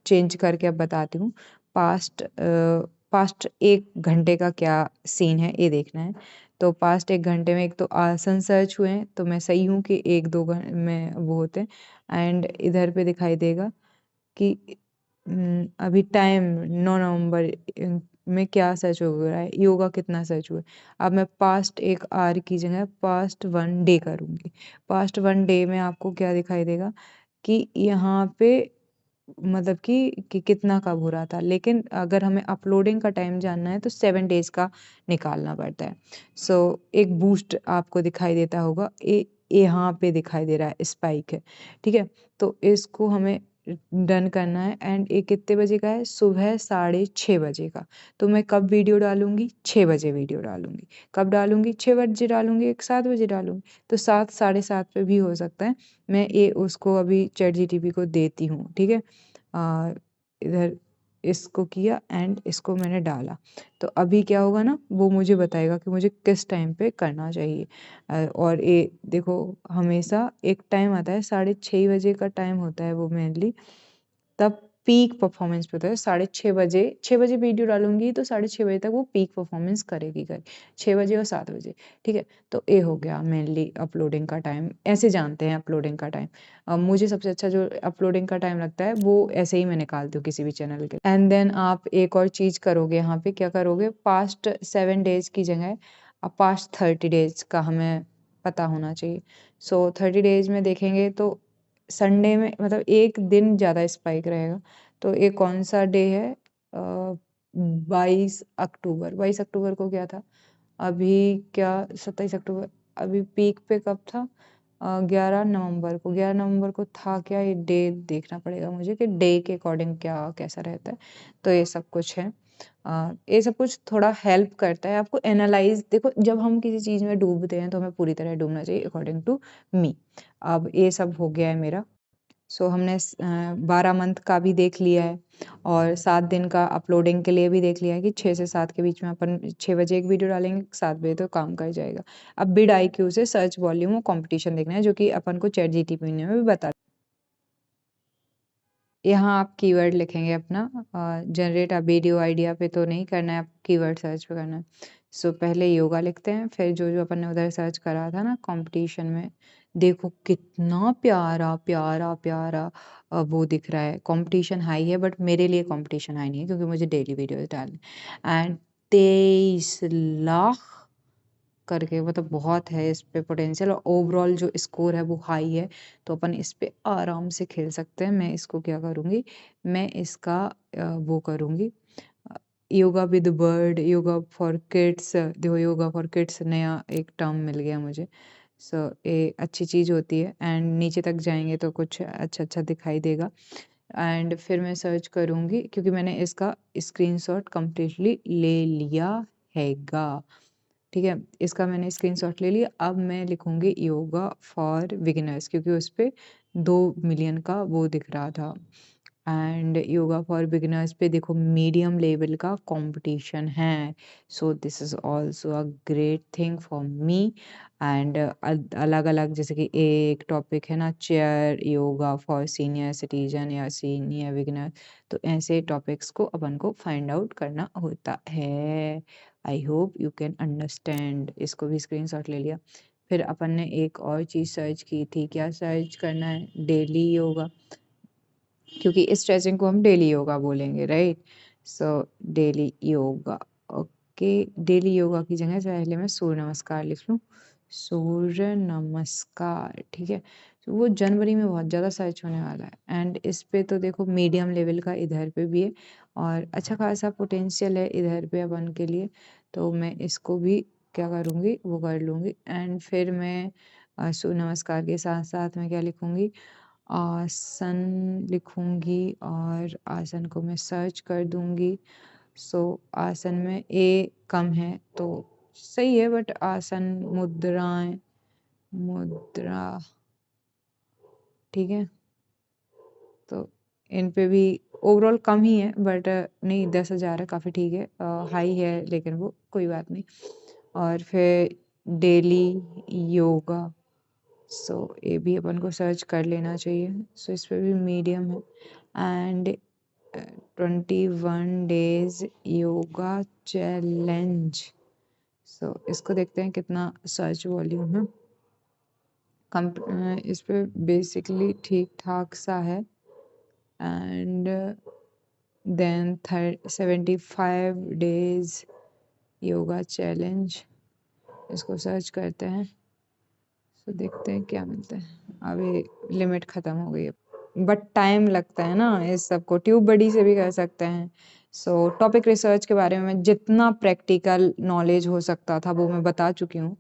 S2: चेंज करके अब बताती हूँ। पास्ट 1 घंटे का क्या सीन है, ये देखना है। तो पास्ट 1 घंटे में एक तो आसन सर्च हुए हैं, तो मैं सही हूँ कि 1-2 में वो होते हैं। एंड इधर पे दिखाई देगा कि अभी टाइम 9 नवंबर में क्या सर्च हो रहा है, योगा कितना सर्च हुआ है। अब मैं पास्ट 1 आवर की जगह पास्ट 1 डे करूँगी। पास्ट 1 डे में आपको क्या दिखाई देगा कि यहाँ पे मतलब कि कितना कब हो रहा था, लेकिन अगर हमें अपलोडिंग का टाइम जानना है तो 7 डेज़ का निकालना पड़ता है। सो एक बूस्ट आपको दिखाई देता होगा, यहाँ पे दिखाई दे रहा है स्पाइक है, ठीक है? तो इसको हमें डन करना है एंड ये कितने बजे का है? सुबह 6:30 बजे का। तो मैं कब वीडियो डालूँगी? 6 बजे वीडियो डालूँगी। कब डालूँगी? 6 बजे डालूँगी, 7 बजे डालूँगी। तो 7 साढ़े 7 पे भी हो सकता है। मैं ये उसको अभी चैटजीपीटी को देती हूँ, ठीक है? इधर इसको किया एंड इसको मैंने डाला। तो अभी क्या होगा ना, वो मुझे बताएगा कि मुझे किस टाइम पे करना चाहिए। और ये देखो हमेशा एक टाइम आता है 6:30 बजे का टाइम होता है वो मेनली, तब पीक परफॉर्मेंस पे होता है। 6:30 बजे 6 बजे वीडियो डालूँगी तो 6:30 बजे तक वो पीक परफॉर्मेंस करेगी 6 बजे और 7 बजे, ठीक है? तो ये हो गया मेनली अपलोडिंग का टाइम, ऐसे जानते हैं अपलोडिंग का टाइम। मुझे सबसे अच्छा जो अपलोडिंग का टाइम लगता है वो ऐसे ही मैं निकालती हूँ किसी भी चैनल के। एंड देन आप एक और चीज़ करोगे यहाँ पे, क्या करोगे? पास्ट 7 डेज़ की जगह अब पास्ट 30 डेज़ का हमें पता होना चाहिए। सो 30 डेज़ में देखेंगे तो संडे में मतलब एक दिन ज़्यादा स्पाइक रहेगा। तो ये कौन-सा डे है? 22 अक्टूबर। 22 अक्टूबर को क्या था? अभी क्या 27 अक्टूबर, अभी पीक पे कब था? 11 नवंबर को। 11 नवंबर को था क्या? ये डे देखना पड़ेगा मुझे कि डे के अकॉर्डिंग क्या कैसा रहता है। तो ये सब कुछ है। ये सब कुछ थोड़ा हेल्प करता है आपको एनालाइज़। देखो जब हम किसी चीज़ में डूबते हैं तो हमें पूरी तरह डूबना चाहिए अकॉर्डिंग टू मी। अब ये सब हो गया है मेरा। सो हमने 12 मंथ का भी देख लिया है और 7 दिन का अपलोडिंग के लिए भी देख लिया है कि 6 से 7 के बीच में अपन 6 बजे एक वीडियो डालेंगे, 7 बजे तो काम कर जाएगा। अब बिड आईक्यू से सर्च वॉल्यूम और कॉम्पिटिशन देखना है जो कि अपन को चैटजीपीटी ने भी बता। यहाँ आप कीवर्ड लिखेंगे अपना, जनरेट अ वीडियो आइडिया पे तो नहीं करना है, आप कीवर्ड सर्च पे करना है। सो पहले योगा लिखते हैं, फिर जो अपन ने उधर सर्च करा था ना कंपटीशन में, देखो कितना प्यारा प्यारा प्यारा वो दिख रहा है। कंपटीशन हाई है बट मेरे लिए कंपटीशन हाई नहीं है क्योंकि मुझे डेली वीडियोस डालनी एंड 23 लाख करके, मतलब बहुत है इस पे पोटेंशियल और ओवरऑल जो स्कोर है वो हाई है, तो अपन इस पे आराम से खेल सकते हैं। मैं इसको क्या करूँगी, मैं इसका वो करूँगी yoga with bird, yoga for kids. देखो योगा फॉर किड्स नया एक टर्म मिल गया मुझे। सो ये अच्छी चीज़ होती है एंड नीचे तक जाएँगे तो कुछ अच्छा-अच्छा दिखाई देगा एंड फिर मैं सर्च करूँगी क्योंकि मैंने इसका स्क्रीनशॉट कंप्लीटली ले लिया हैगा। ठीक है, इसका मैंने स्क्रीनशॉट ले लिया। अब मैं लिखूँगी योगा फॉर बिगिनर्स क्योंकि उस पे 2 मिलियन का वो दिख रहा था एंड योगा फॉर बिगिनर्स पे देखो मीडियम लेवल का कंपटीशन है। So this is also a great thing for me and अलग-अलग जैसे कि एक टॉपिक है ना chair yoga for senior citizen या सीनियर बिगिनर, तो ऐसे टॉपिक्स को अपन को फाइंड आउट करना होता है। I hope you can understand. इसको भी स्क्रीनशॉट ले लिया। फिर अपन ने एक और चीज़ सर्च की थी, क्या सर्च करना है? डेली योगा, क्योंकि इस स्ट्रेचिंग को हम डेली योगा बोलेंगे, right? So daily yoga, okay. Daily yoga की जगह पहले मैं सूर्य नमस्कार लिख लूँ। सूर्य नमस्कार, ठीक है। तो वो जनवरी में बहुत ज़्यादा सर्च होने वाला है एंड इस पे तो देखो मीडियम लेवल का इधर पे भी है और अच्छा खासा पोटेंशियल है इधर पे अपन के लिए। तो मैं इसको भी क्या करूँगी, वो कर लूँगी एंड फिर मैं सूर्य नमस्कार के साथ-साथ मैं क्या लिखूँगी, आसन लिखूँगी और आसन को मैं सर्च कर दूँगी। सो आसन में ए कम है तो सही है बट आसन मुद्राएँ, मुद्रा, ठीक है? तो इन पे भी ओवरऑल कम ही है बट नहीं 10,000 है, काफ़ी ठीक है। हाई है लेकिन वो कोई बात नहीं। और फिर डेली योगा, सो ये भी अपन को सर्च कर लेना चाहिए। सो इस पे भी मीडियम है एंड 21 डेज योगा चैलेंज, इसको देखते हैं कितना सर्च वॉल्यूम है। इस पे बेसिकली ठीक ठाक सा है। And then 75 days yoga challenge, इसको सर्च करते हैं। देखते हैं क्या मिलता है। अभी लिमिट ख़त्म हो गई है, बट टाइम लगता है ना इस सब को। ट्यूब बडी से भी कर सकते हैं। टॉपिक रिसर्च के बारे में जितना प्रैक्टिकल नॉलेज हो सकता था वो मैं बता चुकी हूँ।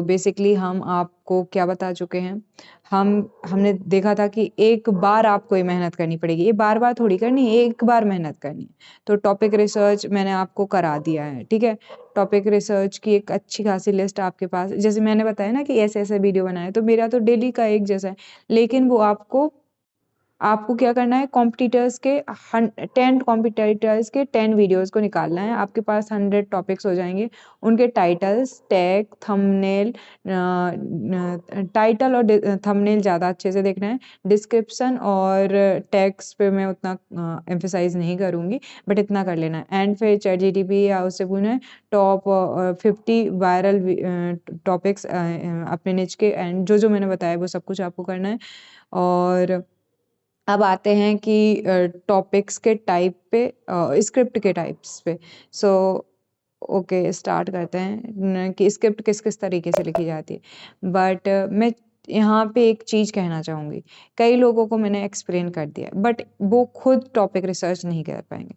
S2: बेसिकली हम आपको क्या बता चुके हैं, हमने देखा था कि एक बार आपको ये मेहनत करनी पड़ेगी, ये बार-बार थोड़ी करनी है, एक बार मेहनत करनी है। तो टॉपिक रिसर्च मैंने आपको करा दिया है, ठीक है? टॉपिक रिसर्च की एक अच्छी खासी लिस्ट आपके पास, जैसे मैंने बताया ना कि ऐसे-ऐसे वीडियो बनाए, तो मेरा तो डेली का एक जैसा है, लेकिन वो आपको क्या करना है, कॉम्पिटिटर्स के 10 कॉम्पिटिटर्स के 10 वीडियोज़ को निकालना है। आपके पास 100 टॉपिक्स हो जाएँगे। उनके टाइटल्स, टैग, थंबनेल, टाइटल और थंबनेल ज़्यादा अच्छे से देखना है। डिस्क्रिप्शन और टैग्स पे मैं उतना एम्फसाइज़ नहीं करूँगी, बट इतना कर लेना है। एंड फिर चैटजीपीटी या उससे पूछना है टॉप 50 वायरल टॉपिक्स अपने निच के, एंड जो-जो मैंने बताया वो सब कुछ आपको करना है। और अब आते हैं कि टॉपिक्स के टाइप पे, स्क्रिप्ट के टाइप्स पे। सो ओके, स्टार्ट करते हैं कि स्क्रिप्ट किस-किस तरीके से लिखी जाती है। बट मैं यहाँ पे एक चीज़ कहना चाहूँगी, कई लोगों को मैंने एक्सप्लेन कर दिया, बट वो खुद टॉपिक रिसर्च नहीं कर पाएँगे।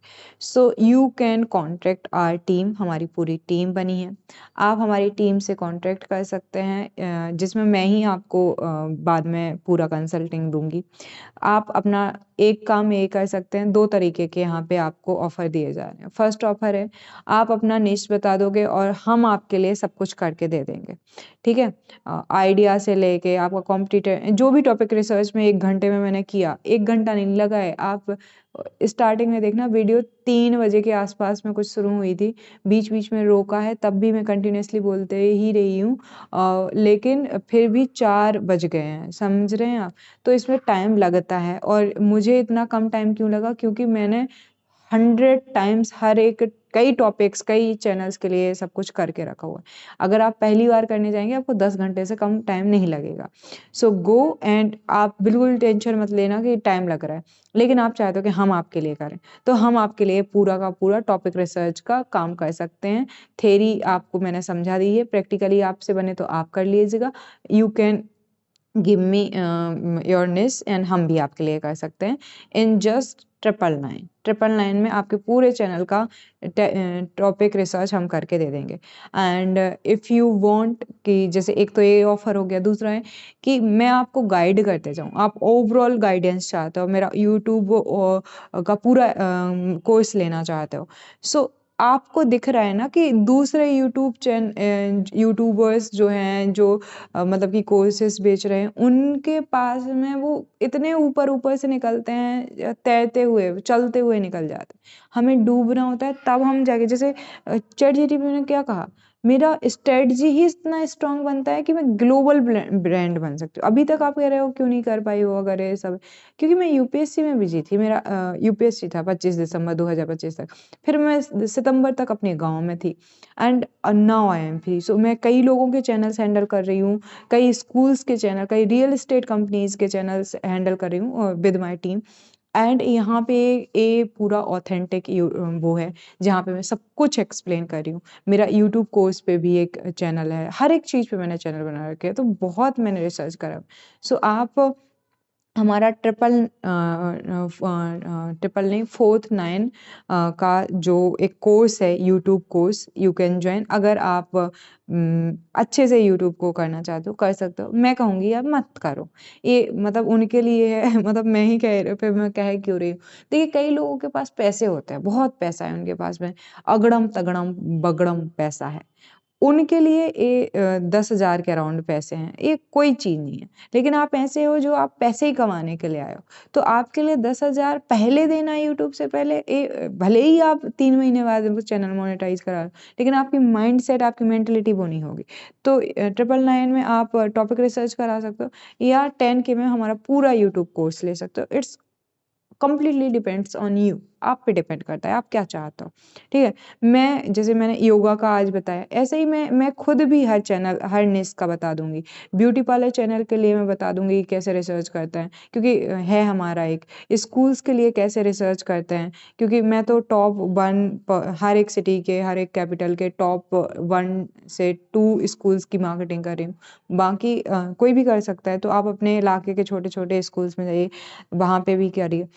S2: You can contact our team, हमारी पूरी टीम बनी है। आप हमारी टीम से कॉन्टैक्ट कर सकते हैं, जिसमें मैं ही आपको बाद में पूरा कंसल्टिंग दूँगी। आप अपना एक काम ये कर सकते हैं, 2 तरीके के यहाँ पे आपको ऑफ़र दिए जा रहे हैं। फर्स्ट ऑफ़र है, आप अपना निश बता दोगे और हम आपके लिए सब कुछ करके दे देंगे, ठीक है? आइडिया से लेके आपका कॉम्पिटिटर, जो भी टॉपिक रिसर्च में 1 घंटे में मैंने किया, 1 घंटा नहीं लगा है। आप स्टार्टिंग में देखना, वीडियो 3 बजे के आस-पास में कुछ शुरू हुई थी, बीच-बीच में रोका है, तब भी मैं कंटिन्यूअसली बोलते ही रही हूँ, लेकिन फिर भी 4 बज गए हैं, समझ रहे हैं आप? तो इसमें टाइम लगता है, और मुझे इतना कम टाइम क्यों लगा, क्योंकि मैंने 100 टाइम्स हर एक, कई टॉपिक्स, कई चैनल्स के लिए सब कुछ करके रखा हुआ है। अगर आप पहली बार करने जाएँगे, आपको 10 घंटे से कम टाइम नहीं लगेगा। गो एंड आप बिल्कुल टेंशन मत लेना कि टाइम लग रहा है, लेकिन आप चाहते हो कि हम आपके लिए करें, तो हम आपके लिए पूरा का पूरा टॉपिक रिसर्च का काम कर सकते हैं। थ्योरी आपको मैंने समझा दी है, प्रैक्टिकली आपसे बने तो आप कर लीजिएगा। You can give me your निश, एंड हम भी आपके लिए कर सकते हैं इन जस्ट 999 में आपके पूरे चैनल का टॉपिक रिसर्च हम करके दे देंगे। एंड इफ़ यू वांट कि जैसे एक तो ये ऑफ़र हो गया, दूसरा है कि मैं आपको गाइड करते जाऊँ, आप ओवरऑल गाइडेंस चाहते हो, मेरा यूट्यूब का पूरा कोर्स लेना चाहते हो। आपको दिख रहा है ना कि दूसरे यूट्यूबर्स जो हैं, जो मतलब कि कोर्सेज़ बेच रहे हैं, उनके पास में वो इतने ऊपर-ऊपर से निकलते हैं, तैरते हुए, चलते हुए निकल जाते हैं। हमें डूबना होता है तब हम जाके, जैसे चैटजीपीटी ने क्या कहा, मेरा स्ट्रैटेजी ही इतना स्ट्रॉन्ग बनता है कि मैं ग्लोबल ब्रांड बन सकती हूँ। अभी तक आप कह रहे हो क्यों नहीं कर पाई हो अगर ये सब, क्योंकि मैं यूपीएससी में बिज़ी थी। मेरा यूपीएससी था 25 दिसंबर 2025 तक। फिर मैं सितंबर तक अपने गाँव में थी, and now I am free. मैं कई लोगों के चैनल्स हैंडल कर रही हूँ, कई स्कूल्स के चैनल, कई रियल एस्टेट कंपनीज़ के चैनल्स हैंडल कर रही हूँ विद माय टीम। एंड यहाँ पे ये पूरा ऑथेंटिक वो है, जहाँ पे मैं सब कुछ एक्सप्लेन कर रही हूँ। मेरा यूट्यूब कोर्स पे भी एक चैनल है, हर एक चीज़ पे मैंने चैनल बना रखे हैं, तो बहुत मैंने रिसर्च करा। आप हमारा ट्रिपल नहीं, 49 का जो एक कोर्स है, YouTube course, you can join. अगर आप अच्छे से यूट्यूब को करना चाहते हो, कर सकते हो। मैं कहूँगी आप मत करो, ये मतलब उनके लिए है मतलब मैं ही कह रही हूँ, फिर मैं कह क्यों रही हूँ। देखिए, कई लोगों के पास पैसे होते हैं, बहुत पैसा है उनके पास में, अगड़म-तगड़म बगड़म पैसा है। उनके लिए ये 10,000 के अराउंड पैसे हैं, ये कोई चीज़ नहीं है। लेकिन आप ऐसे हो जो आप पैसे ही कमाने के लिए आए हो, तो आपके लिए 10,000 पहले देना यूट्यूब से पहले, भले ही आप 3 महीने बाद वो चैनल मोनेटाइज़ करा लो, लेकिन आपकी माइंडसेट, आपकी मेंटालिटी वो नहीं होगी। तो 999 में आप टॉपिक रिसर्च करा सकते हो, या 10K में हमारा पूरा यूट्यूब कोर्स ले सकते हो। It's completely depends on you. आप पे डिपेंड करता है आप क्या चाहते हो, ठीक है। मैं जैसे मैंने योगा का आज बताया, ऐसे ही मैं खुद भी हर चैनल हर निश का बता दूंगी। ब्यूटी पार्लर चैनल के लिए मैं बता दूंगी कैसे रिसर्च करते हैं, क्योंकि है हमारा एक। स्कूल्स के लिए कैसे रिसर्च करते हैं, क्योंकि मैं तो टॉप 1 हर एक सिटी के, हर एक कैपिटल के टॉप 1 से 2 स्कूल्स की मार्केटिंग कर रही हूँ। बाकी कोई भी कर सकता है, तो आप अपने इलाके के छोटे छोटे स्कूल्स में जाइए, वहाँ पे भी करिए।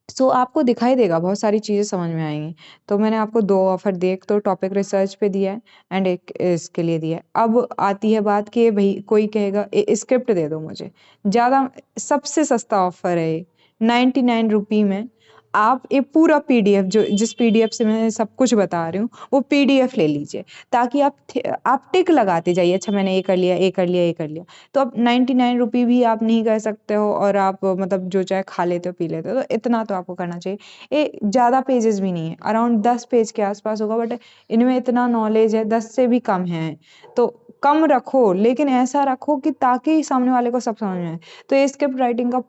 S2: सो आपको दिखाई देगा, बहुत सारी चीज़ें समझ में आएँगी। तो मैंने आपको 2 ऑफ़र दिए, एक तो टॉपिक रिसर्च पे दिया है एंड एक इसके लिए दिया है। अब आती है बात कि भई कोई कहेगा स्क्रिप्ट दे दो मुझे। ज़्यादा सबसे सस्ता ऑफ़र है ये, 99 रुपए में आप एक पूरा पीडीएफ जो जिस पीडीएफ से मैं सब कुछ बता रही हूँ, वो पीडीएफ ले लीजिए, ताकि आप टिक लगाते जाइए, अच्छा मैंने ये कर लिया, ये कर लिया, ये कर लिया। तो अब 99 रुपए भी आप नहीं कर सकते हो और आप मतलब जो चाहे खा लेते हो, पी लेते हो, तो इतना तो आपको करना चाहिए। ये ज़्यादा पेजेस भी नहीं है, अराउंड 10 पेज के आसपास होगा, बट इनमें इतना नॉलेज है, 10 से भी कम है। तो कम रखो, लेकिन ऐसा रखो कि ताकि सामने वाले को सब समझ में आए। तो ये स्क्रिप्ट राइटिंग का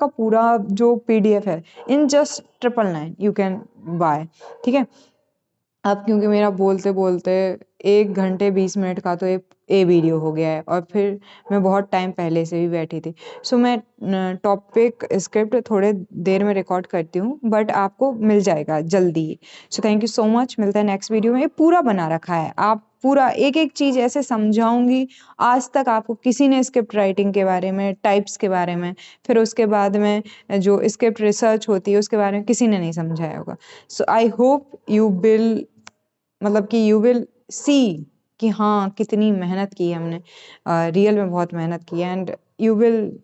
S2: पूरा जो पीडीएफ है, in just 999 you can buy, ठीक है। अब क्योंकि मेरा बोलते-बोलते 1 घंटे 20 मिनट का तो ये वीडियो हो गया है और फिर मैं बहुत टाइम पहले से भी बैठी थी। सो मैं टॉपिक स्क्रिप्ट थोड़े देर में रिकॉर्ड करती हूँ, बट आपको मिल जाएगा जल्दी। So thank you so much, मिलता है नेक्स्ट वीडियो में। ये पूरा बना रखा है, आप पूरा एक-एक चीज़ ऐसे समझाऊँगी, आज तक आपको किसी ने स्क्रिप्ट राइटिंग के बारे में, टाइप्स के बारे में, फिर उसके बाद में जो स्क्रिप्ट रिसर्च होती है उसके बारे में किसी ने नहीं समझाया होगा। सो आई होप यू विल मतलब कि यू विल सी कि हाँ, कितनी मेहनत की है हमने, रियल में बहुत मेहनत की है एंड यू विल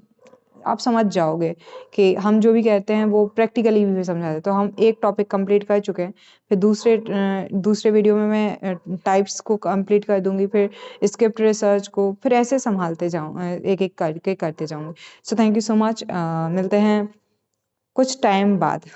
S2: आप समझ जाओगे कि हम जो भी कहते हैं वो प्रैक्टिकली भी समझाते हैं। तो हम एक टॉपिक कंप्लीट कर चुके हैं, फिर दूसरे वीडियो में मैं टाइप्स को कंप्लीट कर दूँगी, फिर स्क्रिप्ट रिसर्च को, फिर ऐसे संभालते एक-एक करके करते जाऊँगी। So thank you so much, मिलते हैं कुछ टाइम बाद।